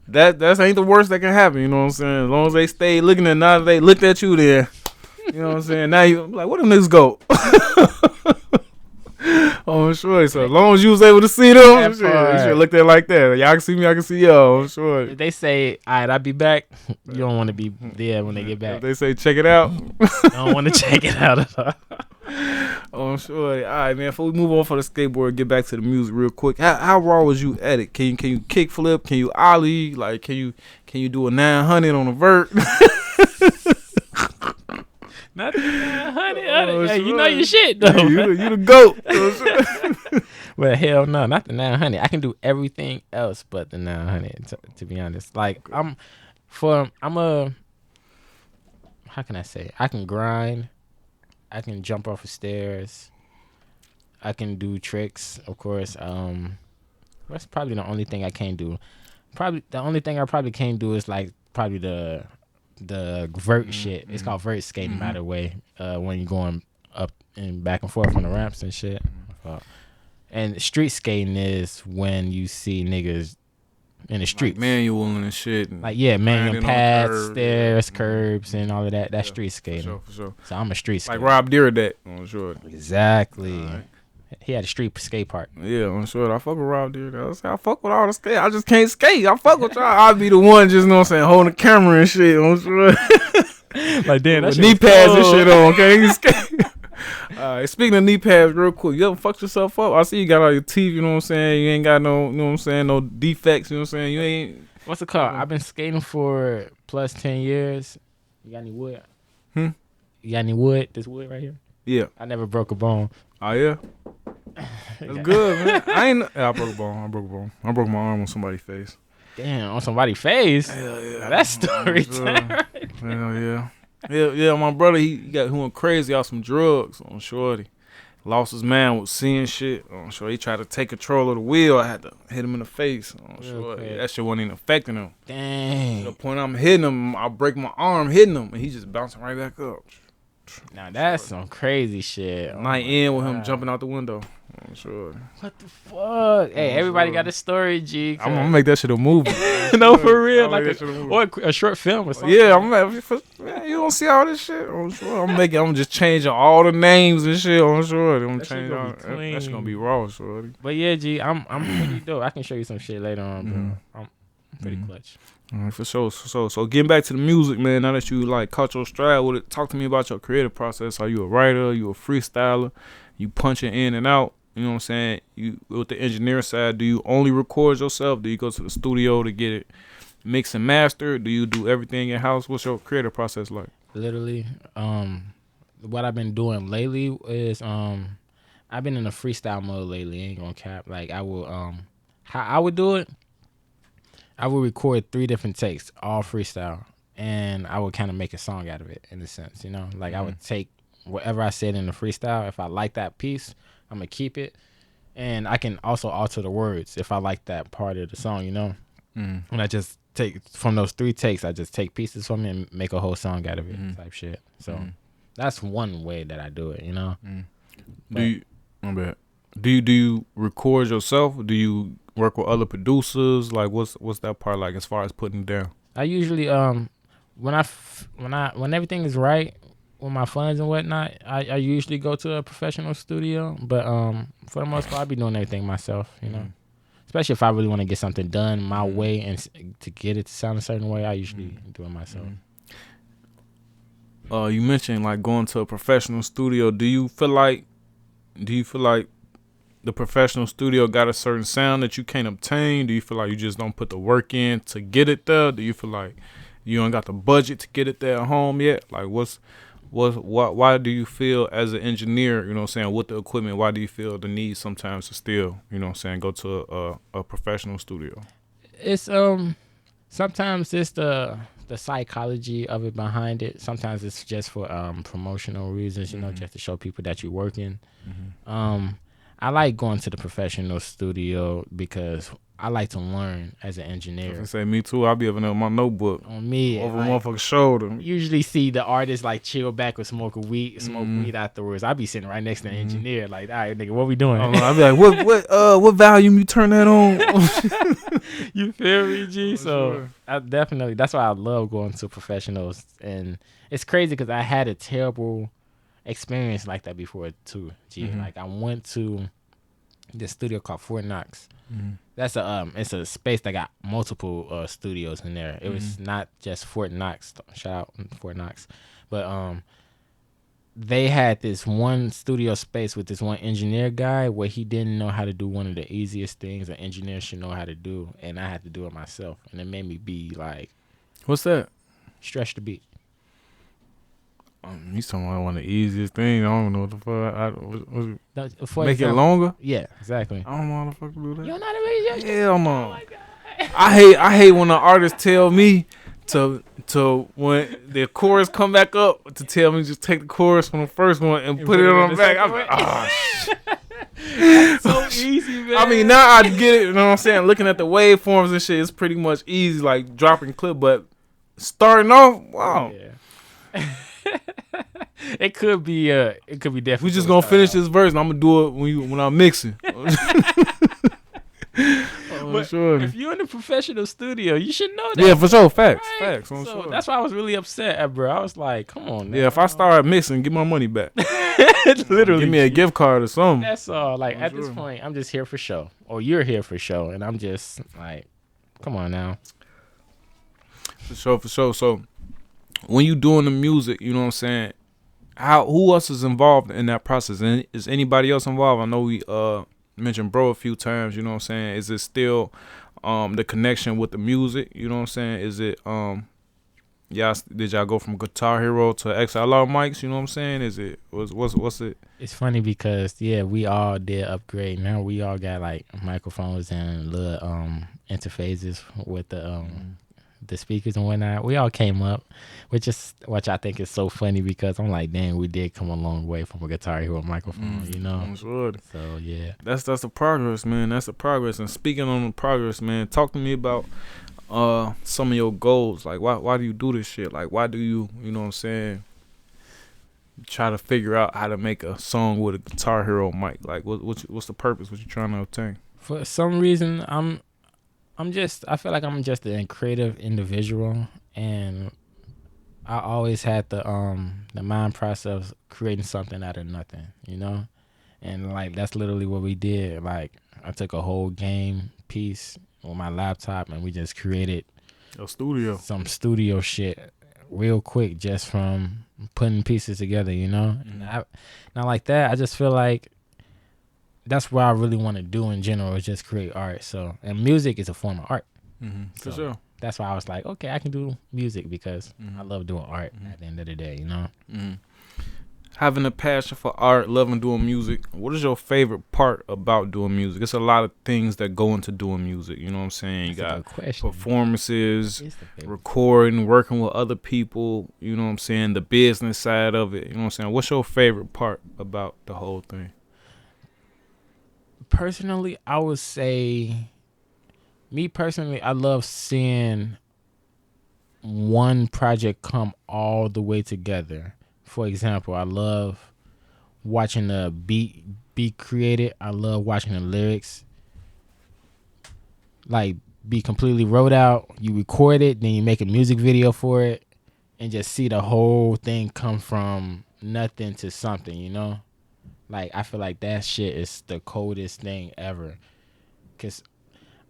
Speaker 1: That ain't the worst that can happen, you know what I'm saying? As long as they stay looking at, now they looked at you there. You know what I'm saying? Now you like, where them niggas go? Oh, sure. So as long as you was able to see them, you should look there like that. Y'all can see me, I can see y'all. I'm sure.
Speaker 2: If they say, all right, I'll be back, you don't want to be there when they get back.
Speaker 1: If they say, check it out.
Speaker 2: I don't want to check it out at all.
Speaker 1: Oh, sure. All right, man. Before we move on for the skateboard, get back to the music real quick. How raw was you at it? Can you kick flip? Can you ollie? Like, can you do a 900 on a vert?
Speaker 2: Not the 900. Hey, you know your shit though.
Speaker 1: You the GOAT.
Speaker 2: Well, hell no, not the 900. I can do everything else but the 900. To be honest, like how can I say? I can grind. I can jump off of stairs. I can do tricks, of course. That's probably the only thing I can't do. Probably the only thing I probably can't do is like probably the vert shit. It's called vert skating, by the way. When you're going up and back and forth on the ramps and shit. And street skating is when you see niggas in the street,
Speaker 1: like manual and shit.
Speaker 2: Like manual pads, stairs, curbs, and all of that. That's street skating.
Speaker 1: For sure.
Speaker 2: So I'm a street skater.
Speaker 1: Like Rob Dyrdek, I'm sure.
Speaker 2: Exactly. Right. He had a street skate park.
Speaker 1: Yeah, I'm sure. I fuck with Rob Dyrdek. I fuck with all the skate. I just can't skate. I fuck with y'all. I'll be the one just, you know what I'm saying, holding the camera and shit. I'm sure.
Speaker 2: Like, damn, that
Speaker 1: knee pads and shit on, okay? You skate. Speaking of knee pads, real quick, you ever fucked yourself up? I see you got all your teeth, you know what I'm saying? You ain't got no, you know what I'm saying, no defects, you know what I'm saying? You ain't.
Speaker 2: What's it called? I've been skating for plus 10 years. You got any wood? You got any wood? This wood right here?
Speaker 1: Yeah.
Speaker 2: I never broke a bone.
Speaker 1: Oh, yeah? That's good, man. I broke a bone. I broke my arm on somebody's face.
Speaker 2: Damn, on somebody's face?
Speaker 1: Hell yeah.
Speaker 2: Now that's story time.
Speaker 1: Hell yeah. Yeah, my brother, he went crazy off some drugs on shorty. Lost his man with seeing shit on shorty. He tried to take control of the wheel. I had to hit him in the face on shorty. Yeah, that shit wasn't even affecting him.
Speaker 2: Dang.
Speaker 1: To the point I'm hitting him, I break my arm hitting him, and he just bouncing right back up.
Speaker 2: Now that's some crazy shit.
Speaker 1: Night in with him jumping out the window. I'm sure.
Speaker 2: What the fuck? Hey, everybody got a story, G.
Speaker 1: I'm gonna make that shit a movie.
Speaker 2: No, for real, like a short film or something.
Speaker 1: Yeah, man, you don't see all this shit. I'm sure. I'm just changing all the names and shit. I'm sure. I'm changing all. That's gonna be raw, shorty.
Speaker 2: But yeah, G, I'm pretty dope. I can show you some shit later on, bro. I'm pretty clutch.
Speaker 1: All right, for sure. So getting back to the music, man. Now that you like caught your stride with it, talk to me about your creative process. Are you a writer? Are you a freestyler? You punching in and out? You know what I'm saying? You with the engineer side, do you only record yourself? Do you go to the studio to get it mixed and mastered? Do you do everything in house? What's your creative process like?
Speaker 2: Literally, what I've been doing lately is I've been in a freestyle mode lately. Ain't gonna cap. Like I will how I would do it. I would record 3 different takes, all freestyle, and I would kind of make a song out of it in a sense, you know? Like I would take whatever I said in the freestyle. If I like that piece, I'm going to keep it. And I can also alter the words if I like that part of the song, you know? And I just take, from those 3 takes, I just take pieces from it and make a whole song out of it type shit. So that's one way that I do it, you know?
Speaker 1: Do you, my bad. Do you record yourself? Do you work with other producers? Like, what's that part like as far as putting it down?
Speaker 2: I usually when everything is right with my funds and whatnot, I usually go to a professional studio. But for the most part, I be doing everything myself. You know,
Speaker 1: Mhm.
Speaker 2: especially if I really want to get something done my
Speaker 1: Mhm.
Speaker 2: way and to get it to sound a certain way, I usually
Speaker 1: Mhm.
Speaker 2: do it myself.
Speaker 1: You mentioned like going to a professional studio. Do you feel like the professional studio got a certain sound that you can't obtain? Do you feel like you just don't put the work in to get it there? Do you feel like you don't got the budget to get it there at home yet? Like, why do you feel as an engineer, you know what I'm saying, with the equipment, why do you feel the need sometimes to still, you know what I'm saying, go to a professional studio?
Speaker 2: It's sometimes it's the psychology of it behind it. Sometimes it's just for promotional reasons, you know,
Speaker 1: Mhm.
Speaker 2: just to show people that you're working.
Speaker 1: Mhm.
Speaker 2: Um, I like going to the professional studio because I like to learn as an
Speaker 1: If I
Speaker 2: engineer.
Speaker 1: say me too, I'll be having it on my notebook
Speaker 2: On me,
Speaker 1: over a
Speaker 2: like
Speaker 1: motherfucker's shoulder.
Speaker 2: usually see the artist like chill back or smoke
Speaker 1: Mm.
Speaker 2: weed afterwards. I be sitting right next to the
Speaker 1: Mm.
Speaker 2: engineer, like, all right, nigga, what we
Speaker 1: I
Speaker 2: doing?
Speaker 1: don't know. I'll be like, what volume you turn that on?
Speaker 2: You feel me, G?
Speaker 1: For
Speaker 2: So
Speaker 1: sure.
Speaker 2: I definitely that's why I love going to professionals, and it's crazy because I had a terrible experience like that before too. G,
Speaker 1: Mhm.
Speaker 2: like I went to this studio called Fort Knox.
Speaker 1: Mhm.
Speaker 2: That's it's a space that got multiple studios in there. It
Speaker 1: Mhm.
Speaker 2: was not just Fort Knox. Shout out Fort Knox, but they had this one studio space with this one engineer guy where he didn't know how to do one of the easiest things an engineer should know how to do, and I had to do it myself, and it made me be like
Speaker 1: What's that?
Speaker 2: stretch the beat.
Speaker 1: He's talking about one of the easiest things. I don't know what the fuck.
Speaker 2: For
Speaker 1: Make it
Speaker 2: example,
Speaker 1: longer?
Speaker 2: yeah, exactly.
Speaker 1: I don't know how the fuck to do
Speaker 2: You
Speaker 1: that.
Speaker 2: don't know how to make stretch the beat?
Speaker 1: Hell
Speaker 2: Oh
Speaker 1: no.
Speaker 2: my god.
Speaker 1: I hate when the artists tell me to when the chorus come back up to tell me just take the chorus from the first one and
Speaker 2: And
Speaker 1: put it on
Speaker 2: the
Speaker 1: the back.
Speaker 2: second
Speaker 1: I'm
Speaker 2: one?
Speaker 1: like, shit.
Speaker 2: So easy, man.
Speaker 1: I mean, now I get it. You know what I'm saying? Looking at the waveforms and shit, it's pretty much easy, like dropping clip. But starting off, wow.
Speaker 2: Yeah. It could be difficult.
Speaker 1: We just
Speaker 2: to
Speaker 1: gonna
Speaker 2: start
Speaker 1: finish
Speaker 2: out.
Speaker 1: this verse, and I'm gonna do it when I'm mixing. Oh,
Speaker 2: But
Speaker 1: sure.
Speaker 2: if you're in a professional studio, you should know that.
Speaker 1: Yeah, for sure. Facts.
Speaker 2: Right?
Speaker 1: Facts. I'm
Speaker 2: So
Speaker 1: sure.
Speaker 2: that's why I was really upset at bro. I was like, come on,
Speaker 1: Yeah, if I start mixing, get my money back.
Speaker 2: literally
Speaker 1: Give me a
Speaker 2: G.
Speaker 1: gift card or something.
Speaker 2: That's all. Like
Speaker 1: I'm
Speaker 2: at this
Speaker 1: sure.
Speaker 2: point, I'm just here for show. Or you're here for show. And I'm just like, come on now.
Speaker 1: For sure, for sure. So when you doing the music, you know what I'm saying? Who else is involved in that process? And is anybody else involved? I know we mentioned bro a few times, you know what I'm saying? Is it still the connection with the music, you know what I'm saying? Is it did y'all go from Guitar Hero to XLR mics, you know what I'm saying? Is it what's it?
Speaker 2: It's funny because yeah, we all did upgrade. Now we all got like microphones and little interfaces with the speakers and whatnot. We all came up, which I think is so funny because I'm like, dang, we did come a long way from a Guitar Hero microphone, you know.
Speaker 1: I'm sure.
Speaker 2: So yeah,
Speaker 1: That's the progress, man. That's the progress. And speaking on the progress, man, talk to me about some of your goals. Like why do you do this shit? Like why do you know what I'm saying, try to figure out how to make a song with a Guitar Hero mic? Like what's the purpose? What you trying to obtain?
Speaker 2: for some reason, I feel like I'm just a creative individual, and I always had the mind process of creating something out of nothing, you know. And like that's literally what we did. Like I took a whole game piece with my laptop and we just created
Speaker 1: Your studio.
Speaker 2: some studio shit real quick just from putting pieces together, you know. And not like that. I just feel like that's what I really want to do in general is just create art. So and music is a form of art.
Speaker 1: For
Speaker 2: So
Speaker 1: sure.
Speaker 2: that's why I was like, okay, I can do music because I love doing art
Speaker 1: Mhm.
Speaker 2: at the end of the day, you know.
Speaker 1: Having a passion for art, loving doing music. What is your favorite part about doing music? It's a lot of things that go into doing music. You know what I'm saying? You
Speaker 2: That's a
Speaker 1: got
Speaker 2: good question.
Speaker 1: performances,
Speaker 2: It's the favorite.
Speaker 1: recording, working with other people. You know what I'm saying? The business side of it. You know what I'm saying? What's your favorite part about the whole thing?
Speaker 2: Personally, I would say, me personally, I love seeing one project come all the way together. For example, I love watching the beat be created. I love watching the lyrics like be completely wrote out. You record it, then you make a music video for it, and just see the whole thing come from nothing to something. You know, like I feel like that shit is the coldest thing ever. Cause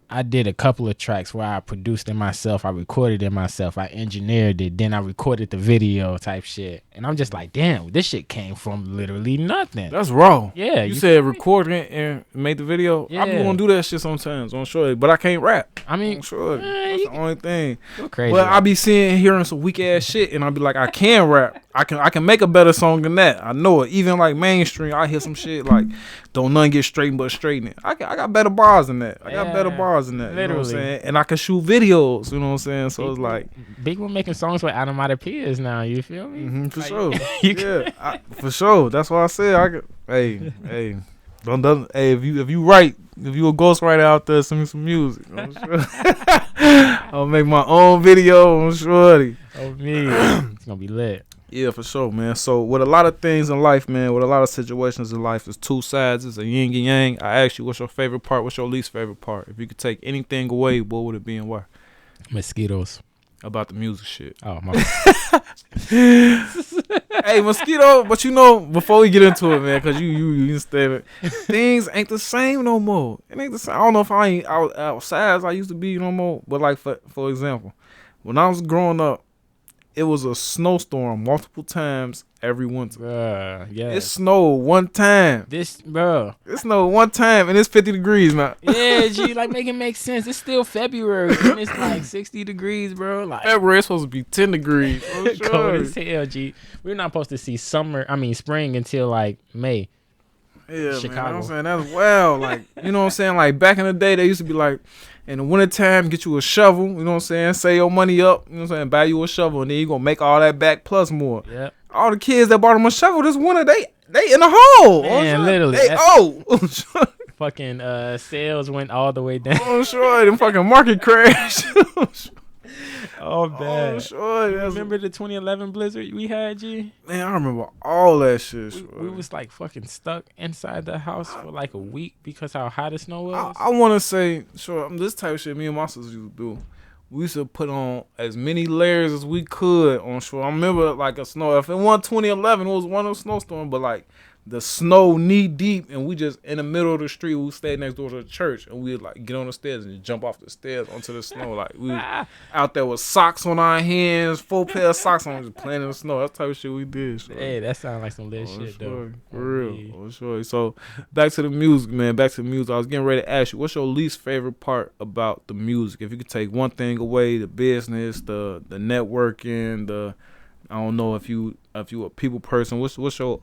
Speaker 2: I did a couple of tracks where I produced it myself, I recorded it myself, I engineered it, then I recorded the video type shit. And I'm just like, damn, this shit came from literally nothing.
Speaker 1: That's raw.
Speaker 2: Yeah,
Speaker 1: You
Speaker 2: you
Speaker 1: said
Speaker 2: feel me?
Speaker 1: record it and make the video. I be
Speaker 2: Yeah.
Speaker 1: gonna do that shit sometimes on Shorty, but I can't rap.
Speaker 2: I mean,
Speaker 1: On Shorty. That's
Speaker 2: you
Speaker 1: the only thing.
Speaker 2: go crazy.
Speaker 1: But I be hearing some weak ass shit, and I be like, I can rap. I can make a better song than that. I know it. Even like mainstream, I hear some shit like, don't none get straightened but straightening. I got better bars than that. I got better
Speaker 2: Yeah,
Speaker 1: bars than that. You know what I'm
Speaker 2: literally.
Speaker 1: saying? And I can shoot videos. You know what I'm saying? So it's like,
Speaker 2: Big one making songs with onomatopoeias now. You feel me?
Speaker 1: for
Speaker 2: Like,
Speaker 1: sure.
Speaker 2: you
Speaker 1: Yeah, for sure. That's why I said I could. Hey, don't. Hey, if you write, if you a ghostwriter out there, send me some music. I'm sure. I'll make my own video on Shorty.
Speaker 2: Oh me, it's gonna be lit.
Speaker 1: Yeah, for sure, man. So with a lot of things in life, man, with a lot of situations in life, there's two sides. It's a yin and yang. I asked you, what's your favorite part? What's your least favorite part? If you could take anything away, what would it be and why?
Speaker 2: Mosquitoes.
Speaker 1: About the music shit.
Speaker 2: Oh my.
Speaker 1: Hey, mosquito. But you know, before we get into it, man, because you understand it, things ain't the same no more. It ain't the same. I don't know if I ain't outside as I used to be no more. But like for example, when I was growing up, it was a snowstorm multiple times every winter.
Speaker 2: Bruh, yeah.
Speaker 1: It snowed one time.
Speaker 2: Bro.
Speaker 1: It snowed one time, and it's 50 degrees now.
Speaker 2: Yeah, G, like make it make sense. It's still February and it's like 60 degrees, bro. Like
Speaker 1: February is supposed to be 10 degrees. Oh,
Speaker 2: cold
Speaker 1: sure.
Speaker 2: as hell, G. We're not supposed to see spring until like May.
Speaker 1: Yeah,
Speaker 2: Chicago.
Speaker 1: man. I'm saying that's wild. Like, you know what I'm saying? Like back in the day, they used to be like, in the wintertime, get you a shovel. You know what I'm saying? Save your money up. You know what I'm saying? Buy you a shovel, and then you gonna make all that back plus more.
Speaker 2: Yeah.
Speaker 1: All the kids that bought them a shovel this winter, they in the hole.
Speaker 2: Man,
Speaker 1: Oh,
Speaker 2: literally.
Speaker 1: They
Speaker 2: Fucking sales went all the way down.
Speaker 1: I'm sure them fucking market crash.
Speaker 2: Oh,
Speaker 1: Oh,
Speaker 2: bad.
Speaker 1: sure.
Speaker 2: Remember the 2011 blizzard we had, G?
Speaker 1: Man, I remember all that shit.
Speaker 2: We was like fucking stuck inside the house for like a week because how hot the snow was.
Speaker 1: I want to say, this type of shit me and my sisters used to do. We used to put on as many layers as we could on shore. I remember like a snow. If it wasn't 2011, it was one of the snowstorms, but like the snow knee deep, and we just in the middle of the street. We stayed next door to the church, and we'd like get on the stairs and just jump off the stairs onto the snow. Like we was out there with socks on our hands, 4 pair of socks on, just playing in the snow. That's the type of shit we did. Shorty.
Speaker 2: Hey, that sounds like some lit
Speaker 1: Oh,
Speaker 2: shit,
Speaker 1: sure.
Speaker 2: though.
Speaker 1: For real. Oh, sure. So back to the music, man. Back to the music. I was getting ready to ask you, what's your least favorite part about the music? If you could take one thing away, the business, the networking, I don't know if you a people person. What's your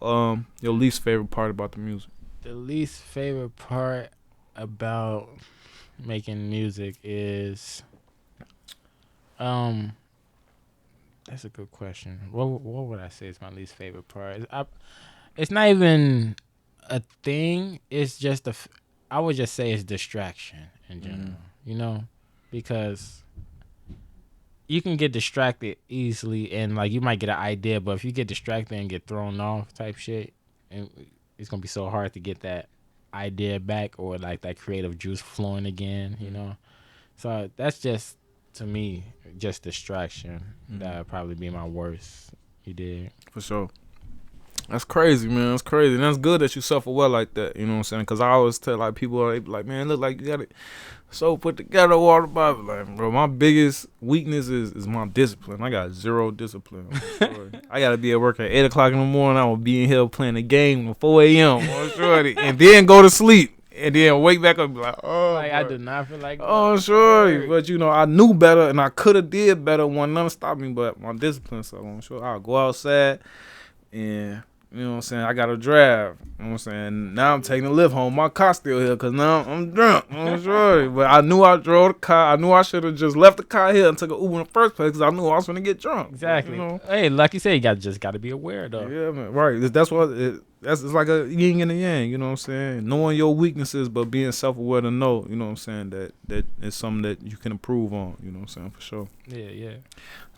Speaker 1: least favorite part about the music?
Speaker 2: The least favorite part about making music is that's a good question. What would I say is my least favorite part? It's not even a thing. It's just I would just say it's distraction in general. You know, because you can get distracted easily, and like you might get an idea, but if you get distracted and get thrown off type shit, and it's gonna be so hard to get that idea back or like that creative juice flowing again, you know. So that's just, to me, just distraction. That would probably be my worst. You did.
Speaker 1: For sure. That's crazy, man. That's crazy. And that's good that you self-aware like that, you know what I'm saying? Because I always tell like people, they be like, man, look like you got it so put together, water bottle. Like, bro, my biggest weakness is my discipline. I got zero discipline. I got to be at work at 8 o'clock in the morning. I will be in here playing a game at 4 a.m. And then go to sleep. And then wake back up and be like, oh,
Speaker 2: Like,
Speaker 1: bro.
Speaker 2: I do not feel like.
Speaker 1: Oh, sure. But, you know, I knew better and I could have did better when none stopped me, but my discipline. So I'm sure I'll go outside and, you know what I'm saying, I got to drive. You know what I'm saying? Now I'm taking a lift home. My car's still here because now I'm drunk. I'm sure. But I knew I drove the car. I knew I should have just left the car here and took an Uber in the first place because I knew I was going to get drunk.
Speaker 2: Exactly.
Speaker 1: You know?
Speaker 2: Hey, like you said, you just got to be aware, though.
Speaker 1: Yeah, man. Right. That's what it's like a yin and a yang, you know what I'm saying? Knowing your weaknesses but being self-aware to know, you know what I'm saying, that is something that you can improve on, you know what I'm saying, for sure.
Speaker 2: Yeah.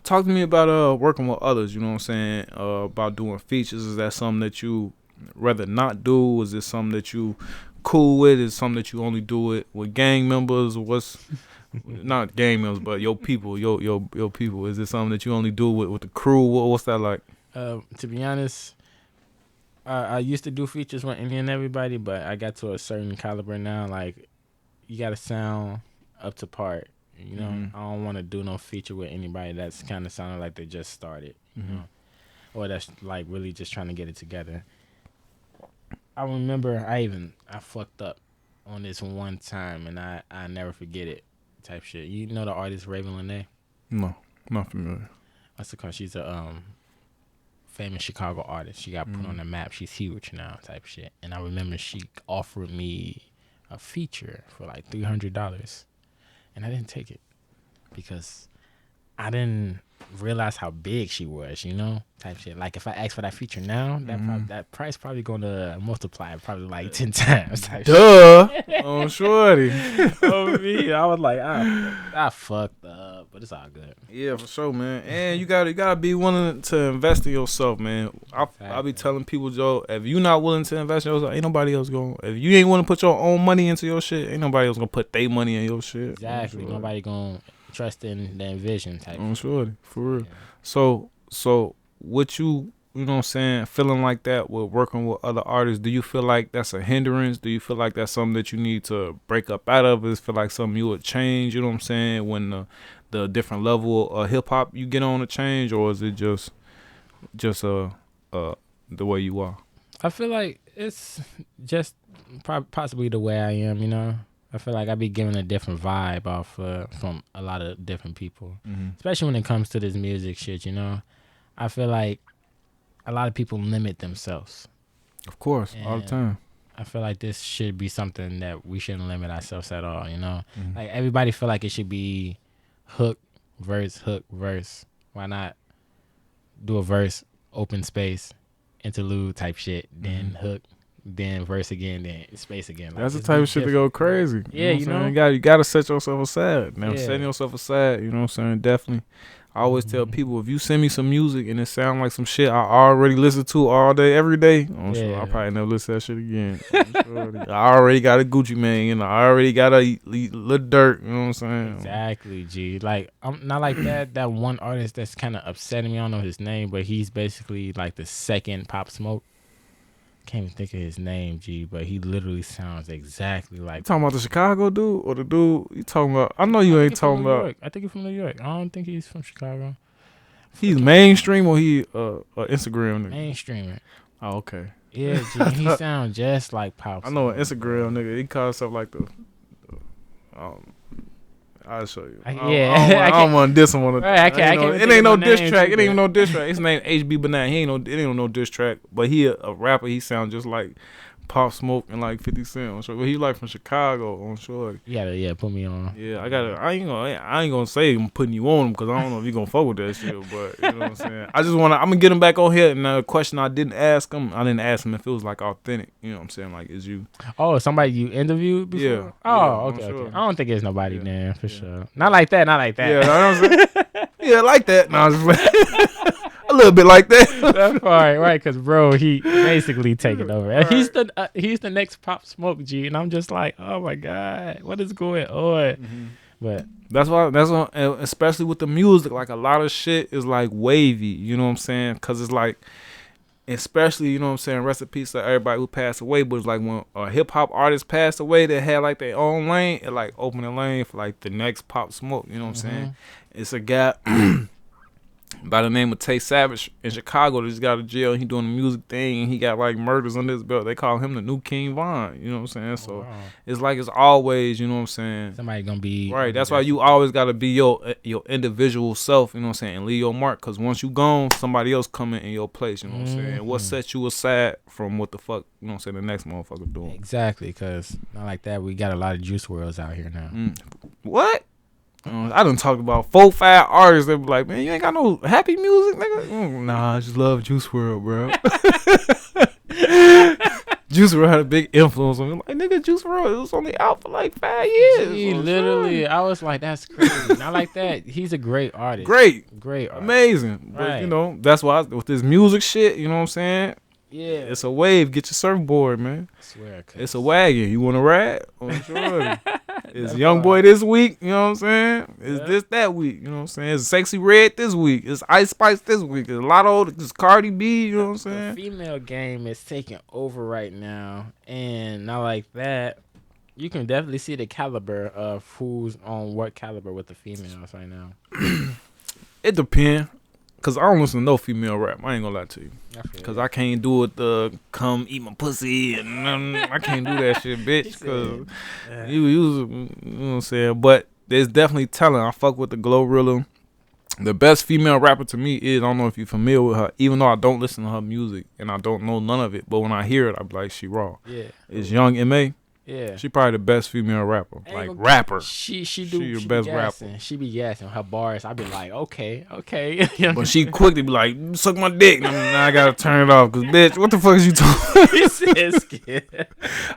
Speaker 1: Talk to me about working with others, you know what I'm saying, about doing features. Is that something that you rather not do? Is this something that you cool with? Is it something that you only do it with gang members? What's not gang members, but your people, your people? Is it something that you only do with the crew? What's that like?
Speaker 2: To be honest, I used to do features with any and everybody, but I got to a certain caliber now. Like, you got to sound up to par. You know, I don't want to do no feature with anybody that's kind of sounding like they just started, you know, or that's like really just trying to get it together. I remember I fucked up on this one time, and I never forget it. Type shit. You know the artist Raven Lene?
Speaker 1: No, not familiar.
Speaker 2: What's it called? She's a famous Chicago artist. She got put on the map. She's huge now. Type shit. And I remember she offered me a feature for like $300, and I didn't take it because I didn't realize how big she was, you know, type shit. Like, if I ask for that feature now, that price probably gonna multiply probably like 10 times. Type
Speaker 1: Duh, oh shorty.
Speaker 2: Oh me, I was like, I fucked up, but it's all good.
Speaker 1: Yeah, for sure, man. And you gotta be willing to invest in yourself, man. I be telling people, Joe, if you not willing to invest in yourself, ain't nobody else going. If you ain't willing to put your own money into your shit, ain't nobody else gonna put their money in your shit.
Speaker 2: Exactly, nobody gonna trust in the vision type.
Speaker 1: I'm sure, for real. Yeah. So what you know what I'm saying, feeling like that with working with other artists, do you feel like that's a hindrance? Do you feel like that's something that you need to break up out of? Does it feel like something you would change, you know what I'm saying, when the different level of hip hop you get on to change, or is it just the way you are?
Speaker 2: I feel like it's just possibly the way I am, you know. I feel like I be giving a different vibe off from a lot of different people, especially when it comes to this music shit, you know. I feel like a lot of people limit themselves.
Speaker 1: Of course, all the time.
Speaker 2: I feel like this should be something that we shouldn't limit ourselves at all, you know. Like, everybody feel like it should be hook, verse. Why not do a verse, open space, interlude type shit, then hook, then verse again, then space again. Like,
Speaker 1: that's the type of shit to go crazy.
Speaker 2: Yeah, you know?
Speaker 1: You gotta set yourself aside. Now, setting yourself aside, you know what I'm saying? Definitely. I always tell people, if you send me some music and it sound like some shit I already listen to all day, every day, I'm sure I'll probably never listen to that shit again. Sure. I already got a Gucci Mane, you know. I already got a Lil Durk, you know what I'm saying?
Speaker 2: Exactly, G. Like, I'm not like that one artist that's kind of upsetting me. I don't know his name, but he's basically like the second Pop Smoke. Can't even think of his name, G, but he literally sounds exactly like.
Speaker 1: You talking about the Chicago dude or the dude you talking about? I know you ain't talking about.
Speaker 2: I think he's from New York. I don't think he's from Chicago.
Speaker 1: He's mainstream or he Instagram nigga?
Speaker 2: Mainstreamer.
Speaker 1: Oh, okay.
Speaker 2: Yeah, G, he sounds just like Pop.
Speaker 1: I know an Instagram nigga. He calls himself like the. I'll show you. I don't want to diss him on the.
Speaker 2: Right,
Speaker 1: it ain't no diss track. It ain't even no diss track. His name HB Banana. It ain't no diss track. But he a rapper. He sound just like Pop Smoke and like 50 Cent. I'm sure. But he like from Chicago. I'm sure.
Speaker 2: Yeah, put me on.
Speaker 1: Yeah, I ain't gonna say I'm putting you on him because I don't know if you gonna fuck with that shit. But you know what I'm saying. I'm gonna get him back on here. And a question I didn't ask him if it was like authentic. You know what I'm saying? Like, is you?
Speaker 2: Oh, somebody you interviewed before?
Speaker 1: Yeah.
Speaker 2: Oh, okay,
Speaker 1: sure.
Speaker 2: okay. I don't think it's nobody there for sure. Not like that.
Speaker 1: Yeah, you know what I'm saying? Yeah, like that. No, a little bit like that.
Speaker 2: That's right, because bro, he basically taking over. Right. He's the next Pop Smoke, G, and I'm just like, oh my god, what is going on? But
Speaker 1: that's why, especially with the music, like a lot of shit is like wavy. You know what I'm saying? Because it's like, especially, you know what I'm saying, rest in peace to everybody who passed away. But it's like when a hip hop artist passed away, they had like their own lane. It like opened a lane for like the next Pop Smoke. You know what I'm saying? It's a guy by the name of Tay Savage in Chicago that just got out of jail. He doing the music thing and he got like murders under his belt. They call him the new King Von. You know what I'm saying? So it's like it's always, you know what I'm saying,
Speaker 2: somebody gonna be
Speaker 1: right. That's why you always gotta be your individual self. You know what I'm saying, and leave your mark. Because once you gone, somebody else coming in your place. You know what I'm saying? And what sets you aside from what the fuck, you know what I'm saying, the next motherfucker doing?
Speaker 2: Exactly. Because not like that. We got a lot of Juice WRLDs out here now.
Speaker 1: What? I done talked about 4-5 artists that be like, man, you ain't got no happy music, nigga. Nah, I just love Juice WRLD, bro. Juice WRLD had a big influence on me. Like, nigga, Juice WRLD, it was only out for like 5 years.
Speaker 2: Gee, literally, I was like, that's crazy. Not like that. He's a great artist.
Speaker 1: Great
Speaker 2: artist.
Speaker 1: Amazing. But, you know, that's why with this music shit, you know what I'm saying?
Speaker 2: Yeah.
Speaker 1: It's a wave. Get your surfboard, man.
Speaker 2: I swear.
Speaker 1: It's a wagon. You want to ride? Oh, sure. It's
Speaker 2: That
Speaker 1: Young
Speaker 2: part.
Speaker 1: Boy this week. You know what I'm saying? It's
Speaker 2: Yeah.
Speaker 1: this that week. You know what I'm saying? It's Sexy Red this week. It's Ice Spice this week. It's Lotto. It's Cardi B. You know what I'm
Speaker 2: The
Speaker 1: saying?
Speaker 2: female game is taking over right now, and not like that. You can definitely see the caliber of who's on what caliber with the females right now.
Speaker 1: It depends. Cause I don't listen to no female rap. I ain't gonna lie to you. Cause I can't do it. Come eat my pussy and I can't do that shit, bitch. Cause you know what I'm saying. But there's definitely talent. I fuck with the Glorilla. The best female rapper to me is, I don't know if you're familiar with her, even though I don't listen to her music and I don't know none of it. But when I hear it, I be like, she raw.
Speaker 2: Yeah.
Speaker 1: It's Young M.A.
Speaker 2: Yeah.
Speaker 1: She probably the best female rapper.
Speaker 2: Ain't
Speaker 1: Like
Speaker 2: gonna-
Speaker 1: rapper.
Speaker 2: She
Speaker 1: your
Speaker 2: be
Speaker 1: best
Speaker 2: gassing. She be gassing her bars. I be like, okay. You know?
Speaker 1: But she quick to be like, suck my dick. Now I gotta turn it off. Cause bitch, what the fuck is you talking?
Speaker 2: He said scared.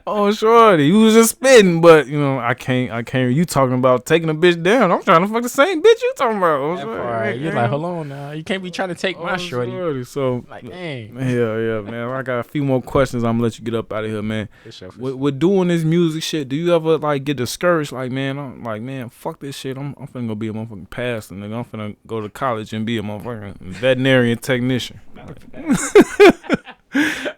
Speaker 1: Oh, shorty, you was just spitting, but you know, I can't. You talking about taking a bitch down? I'm trying to fuck the same bitch you talking about. Oh,
Speaker 2: That
Speaker 1: shorty,
Speaker 2: part, you're like, hold on now. You can't be trying to take my
Speaker 1: oh,
Speaker 2: shorty.
Speaker 1: So,
Speaker 2: Like, dang.
Speaker 1: yeah, man. I got a few more questions. I'm gonna let you get up out of here, man.
Speaker 2: For sure.
Speaker 1: With doing this music shit, do you ever like get discouraged? Like, man, I'm like, man, fuck this shit. I'm finna go be a motherfucking pastor, nigga. I'm finna go to college and be a motherfucking veterinarian technician.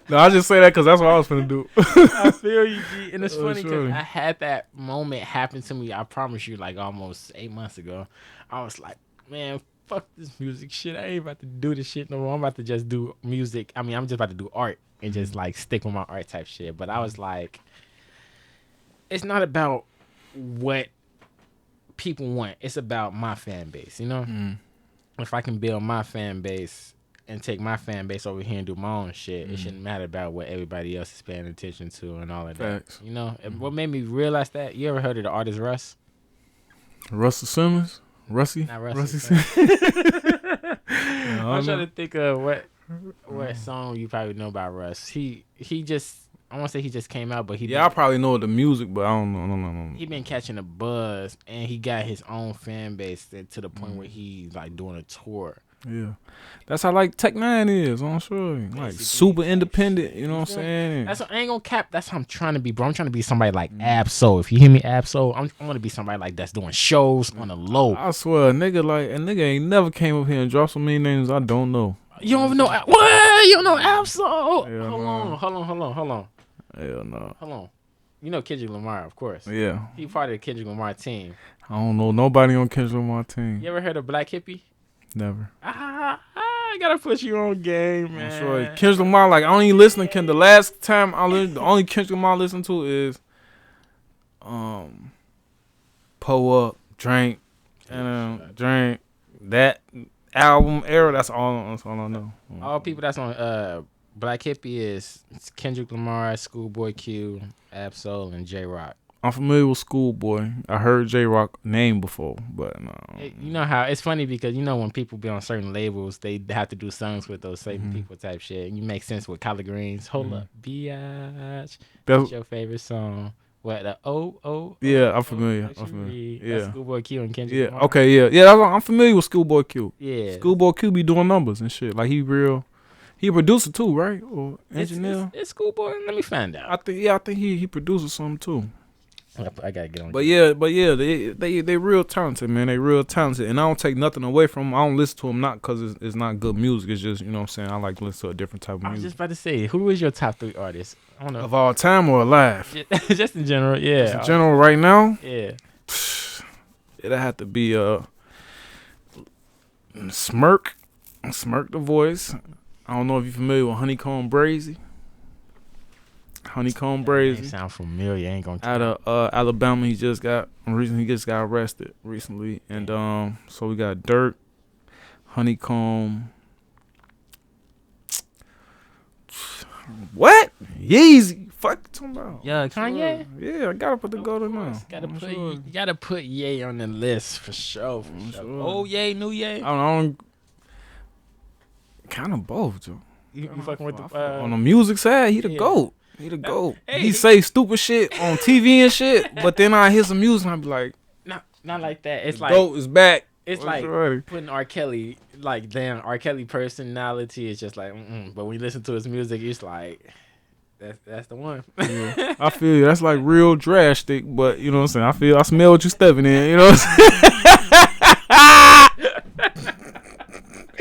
Speaker 1: No, I just say that because that's what I was finna do.
Speaker 2: I feel you, G. And it's
Speaker 1: Oh,
Speaker 2: funny
Speaker 1: sure.
Speaker 2: because I had that moment happen to me, I promise you, like almost 8 months ago. I was like, man, fuck this music shit. I ain't about to do this shit no more. I'm about to just do music. I mean, I'm just about to do art and just like stick with my art type shit. But I was like, it's not about what people want. It's about my fan base, you know? If I can build my fan base and take my fan base over here and do my own shit, it shouldn't matter about what everybody else is paying attention to and all of that.
Speaker 1: Facts.
Speaker 2: You know? And what made me realize that, you ever heard of the artist Russ?
Speaker 1: Russell Simmons, Russie,
Speaker 2: Not Russell
Speaker 1: Russie
Speaker 2: Simmons.
Speaker 1: Simmons.
Speaker 2: I'm trying to think of what song you probably know about Russ. He just, I won't say he just came out, but
Speaker 1: Yeah, I probably know the music, but I don't know. No.
Speaker 2: he been catching a buzz, and he got his own fan base to the point where he's like doing a tour.
Speaker 1: Yeah, that's how like Tech Nine is. I'm sure, like
Speaker 2: Basically,
Speaker 1: super independent. You know what I'm
Speaker 2: Yeah.
Speaker 1: saying?
Speaker 2: That's what, I ain't gonna cap. That's how I'm trying to be, bro. I'm trying to be somebody like Ab-Soul. If you hear me, Ab-Soul, I want to be somebody like that's doing shows on the low.
Speaker 1: I swear, a nigga ain't never came up here and dropped so many names I don't know.
Speaker 2: You don't even know what? You don't know Ab-Soul?
Speaker 1: Hell
Speaker 2: Hold
Speaker 1: no.
Speaker 2: on.
Speaker 1: Hell no.
Speaker 2: You know Kendrick Lamar, of course.
Speaker 1: Yeah,
Speaker 2: He part of the Kendrick Lamar team.
Speaker 1: I don't know nobody on Kendrick Lamar team.
Speaker 2: You ever heard of Black Hippie?
Speaker 1: Never.
Speaker 2: I gotta put you on game, man.
Speaker 1: I'm sure Kendrick Lamar. Like I don't even listen to Kendrick. The last time the only Kendrick Lamar I listened to is, Pull Up, Drink, and Drink. That album era. That's all I know.
Speaker 2: All people that's on Black Hippie is Kendrick Lamar, Schoolboy Q, Ab-Soul, and J Rock.
Speaker 1: I'm familiar with Schoolboy. I heard J Rock name before, but no.
Speaker 2: You know how it's funny because you know when people be on certain labels, they have to do songs with those same people type shit. And you make sense with Collard Greens. Hold up, Biatch. What's your favorite song? What the
Speaker 1: Yeah, I'm familiar.
Speaker 2: What you
Speaker 1: I'm familiar.
Speaker 2: read?
Speaker 1: Yeah.
Speaker 2: That's Schoolboy Q and Kendrick
Speaker 1: Yeah.
Speaker 2: Lamar.
Speaker 1: Okay. Yeah. I'm familiar with Schoolboy Q.
Speaker 2: Yeah.
Speaker 1: Schoolboy Q be doing numbers and shit. Like he a producer too, right? Or
Speaker 2: It's
Speaker 1: engineer.
Speaker 2: It's Schoolboy. Let me find out.
Speaker 1: I think he produces something too.
Speaker 2: I gotta get on.
Speaker 1: But yeah, they real talented, man. They real talented, and I don't take nothing away from them. I don't listen to them not because it's not good music. It's just, you know what I'm saying, I like to listen to a different type of
Speaker 2: I was
Speaker 1: music.
Speaker 2: just about to say, who is your top 3 artists? I don't know.
Speaker 1: Of all time or alive?
Speaker 2: Just in general, yeah.
Speaker 1: In general, right now,
Speaker 2: Yeah.
Speaker 1: it'll have to be Smirk the Voice. I don't know if you're familiar with Honeycomb Brazy. Honeycomb
Speaker 2: They
Speaker 1: Brazy.
Speaker 2: sound familiar. I ain't gonna.
Speaker 1: Out of Alabama, he just got arrested recently, and so we got Dirk, Honeycomb, what? Yeezy, fuck you talking about?
Speaker 2: Yeah, Kanye.
Speaker 1: Yeah, I gotta put the goat in there.
Speaker 2: You gotta put Ye on the list for sure.
Speaker 1: Sure.
Speaker 2: Old Ye, new Ye.
Speaker 1: I don't kind of both, Joe.
Speaker 2: You fucking with the
Speaker 1: On the music side, he the
Speaker 2: yeah.
Speaker 1: goat. He the goat.
Speaker 2: Hey,
Speaker 1: He say stupid shit on TV and shit, but then I hear some music and I be like,
Speaker 2: not like that. It's like
Speaker 1: GOAT is back
Speaker 2: It's
Speaker 1: For
Speaker 2: like
Speaker 1: sure.
Speaker 2: putting R. Kelly, like, damn, R. Kelly personality is just like, but when you listen to his music, it's like, that's the one.
Speaker 1: Yeah, I feel you. That's like real drastic, but you know what I'm saying. I smell what you stepping in. You know what I'm saying.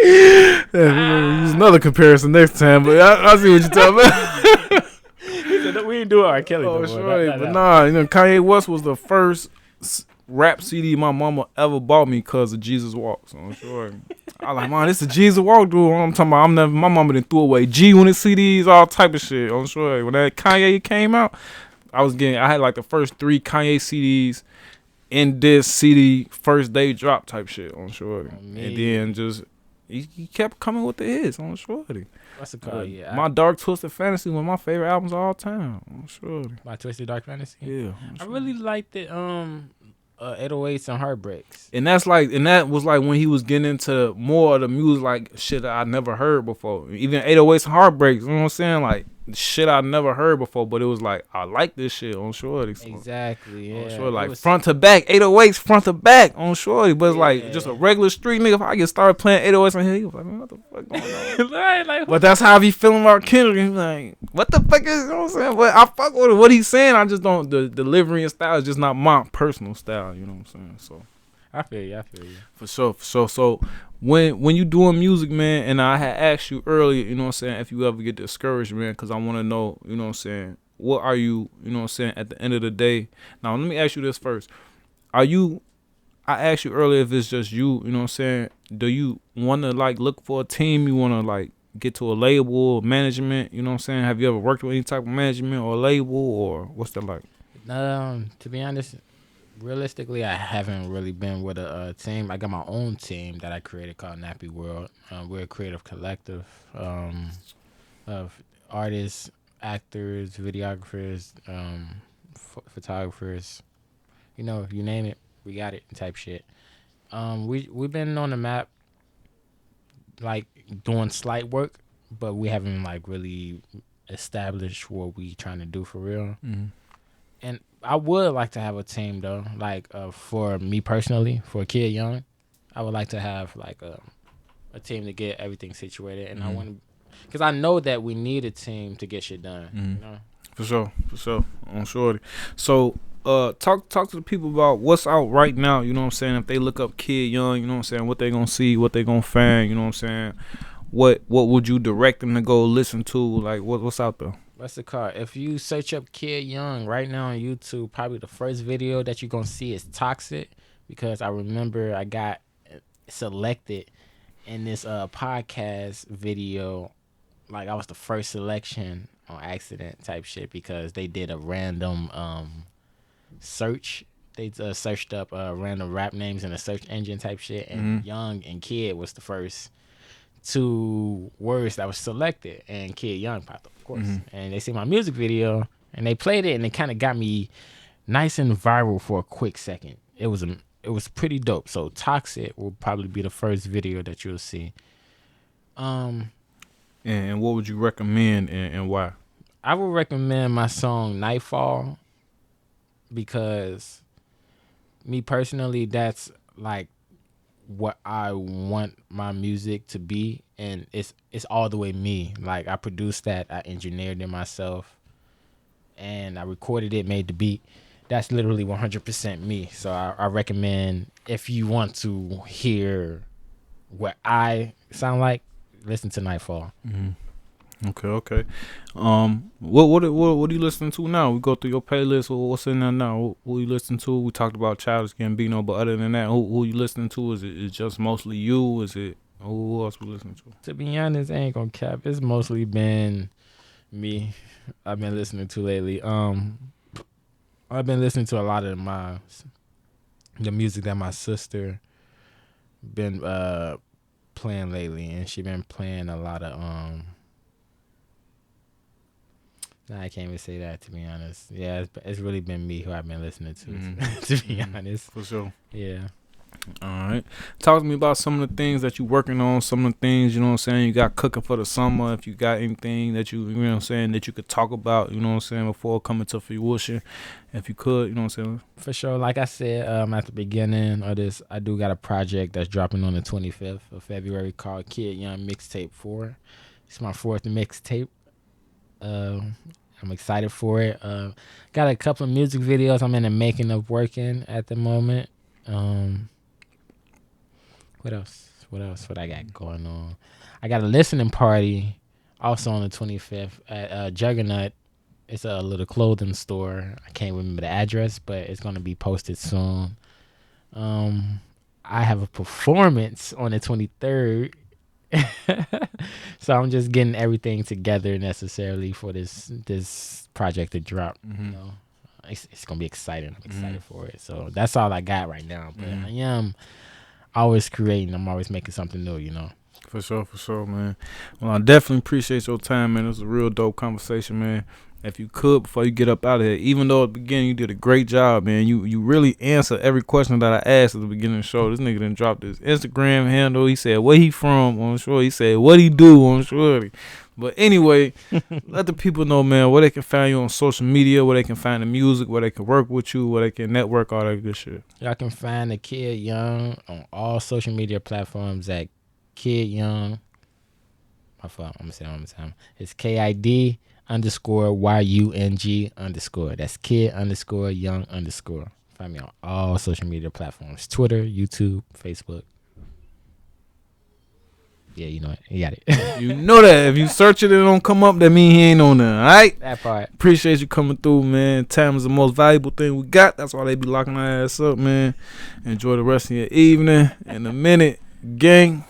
Speaker 1: Yeah, we'll use another comparison next time, but I see what you're talking about.
Speaker 2: He said, we ain't doing R. Kelly no more.
Speaker 1: Sure, but nah, you know, Kanye West was the first rap CD my mama ever bought me because of Jesus Walk. So I'm sure. I like, man, this is Jesus Walk, dude. I'm talking about. My mama done threw away G Unit CDs, all type of shit. I'm sure when that Kanye came out, I had like the first 3 Kanye CDs in this CD first day drop type shit on Shorty. And then just he kept coming with the hits on Shorty.
Speaker 2: What's it called? Yeah,
Speaker 1: My Dark Twisted Fantasy, one of my favorite albums of all time on Shorty.
Speaker 2: My Twisted Dark Fantasy.
Speaker 1: Yeah,
Speaker 2: I really liked it. 808s and Heartbreaks.
Speaker 1: And that was like when he was getting into more of the music, like shit that I never heard before. Even 808s and Heartbreaks, you know what I'm saying? Like shit I never heard before, but it was like I like this shit on Shorty. So,
Speaker 2: exactly, yeah.
Speaker 1: On Shorty, like front to back, 808s front to back on Shorty, but it's like just a regular street nigga. If I get started playing 808s on here, he was like, man, what the fuck going on?
Speaker 2: like,
Speaker 1: but that's how I be feeling about Kendrick. He's like, what the fuck is, you know what I'm saying? But I fuck with what he's saying. I just don't, the delivery and style is just not my personal style, you know what I'm saying? So
Speaker 2: I feel you.
Speaker 1: For sure. So when you doing music, man, and I had asked you earlier, you know what I'm saying, if you ever get discouraged, man, because I want to know, you know what I'm saying, what are you, you know what I'm saying, at the end of the day. Now, let me ask you this first. I asked you earlier if it's just you, you know what I'm saying, do you want to, like, look for a team? You want to, like, get to a label or management? You know what I'm saying? Have you ever worked with any type of management or label, or what's that like?
Speaker 2: To be honest, realistically, I haven't really been with a team. I got my own team that I created called Nappy World. We're a creative collective of artists, actors, videographers, photographers. You know, you name it, we got it type shit. We've been on the map, like doing slight work, but we haven't like really established what we trying to do for real.
Speaker 1: Mm-hmm.
Speaker 2: And I would like to have a team though, like for me personally, for Kid Young, I would like to have like a team to get everything situated, and I want to, because I know that we need a team to get shit done. You know? For
Speaker 1: sure, on Shorty. So talk to the people about what's out right now. You know what I'm saying? If they look up Kid Young, you know what I'm saying, what they gonna see, what they gonna find. You know what I'm saying? What would you direct them to go listen to? Like what's out there?
Speaker 2: What's the card? If you search up Kid Young right now on YouTube, probably the first video that you're going to see is Toxic, because I remember I got selected in this podcast video. Like I was the first selection on accident type shit, because they did a random search. They searched up random rap names in a search engine type shit, and Young and Kid was the first 2 words that was selected, and Kid Young popped up, of course. And they see my music video and they played it, and it kind of got me nice and viral for a quick second. It was pretty dope. So Toxic will probably be the first video that you'll see.
Speaker 1: And what would you recommend, and why?
Speaker 2: I would recommend my song Nightfall, because me personally, that's like what I want my music to be, and it's all the way me. Like I produced that, I engineered it myself, and I recorded it, made the beat. That's literally 100% me. So I recommend, if you want to hear what I sound like, listen to Nightfall.
Speaker 1: Okay. What are you listening to now? We go through your playlist. What's in there now? Who you listening to? We talked about Childish Gambino, but other than that, who you listening to? Is it just mostly you? Is it who else we listening to?
Speaker 2: To be honest, I ain't gonna cap. It's mostly been me. I've been listening to lately. I've been listening to a lot of the music that my sister been playing lately, and she been playing a lot of Nah, I can't even say that, to be honest. Yeah, it's really been me who I've been listening to, to be honest.
Speaker 1: For sure.
Speaker 2: Yeah.
Speaker 1: All right. Talk to me about some of the things that you're working on, some of the things, you know what I'm saying, you got cooking for the summer. If you got anything that you know what I'm saying, that you could talk about, you know what I'm saying, before coming to fruition. If you could, you know what I'm saying.
Speaker 2: For sure. Like I said at the beginning of this, I do got a project that's dropping on the 25th of February called Kid Young Mixtape 4. It's my fourth mixtape. I'm excited for it. Got a couple of music videos I'm in the making of working at the moment. What else? What I got going on? I got a listening party also on the 25th at Juggernaut. It's a little clothing store. I can't remember the address, but it's going to be posted soon. I have a performance on the 23rd. So I'm just getting everything together necessarily for this project to drop. You know, it's gonna be exciting. I'm excited for it. So that's all I got right now. But I am always creating. I'm always making something new. You know.
Speaker 1: For sure, man. Well, I definitely appreciate your time, man. It was a real dope conversation, man. If you could, before you get up out of here, even though at the beginning you did a great job, man, you really answered every question that I asked at the beginning of the show. This nigga done dropped his Instagram handle. He said where he from on Shorty. He said what he do on Shorty. But anyway, let the people know, man, where they can find you on social media, where they can find the music, where they can work with you, where they can network, all that good shit.
Speaker 2: Y'all can find the Kid Young on all social media platforms at Kid Young. My fault. I'm gonna say it one more time. It's KID_YUNG_. That's Kid_Young_. Find me on all social media platforms: Twitter, YouTube, Facebook. Yeah, you know it. You got it.
Speaker 1: You know that. If you search it and it don't come up, that mean he ain't on there. All right?
Speaker 2: That part.
Speaker 1: Appreciate you coming through, man. Time is the most valuable thing we got. That's why they be locking our ass up, man. Enjoy the rest of your evening. In a minute, gang.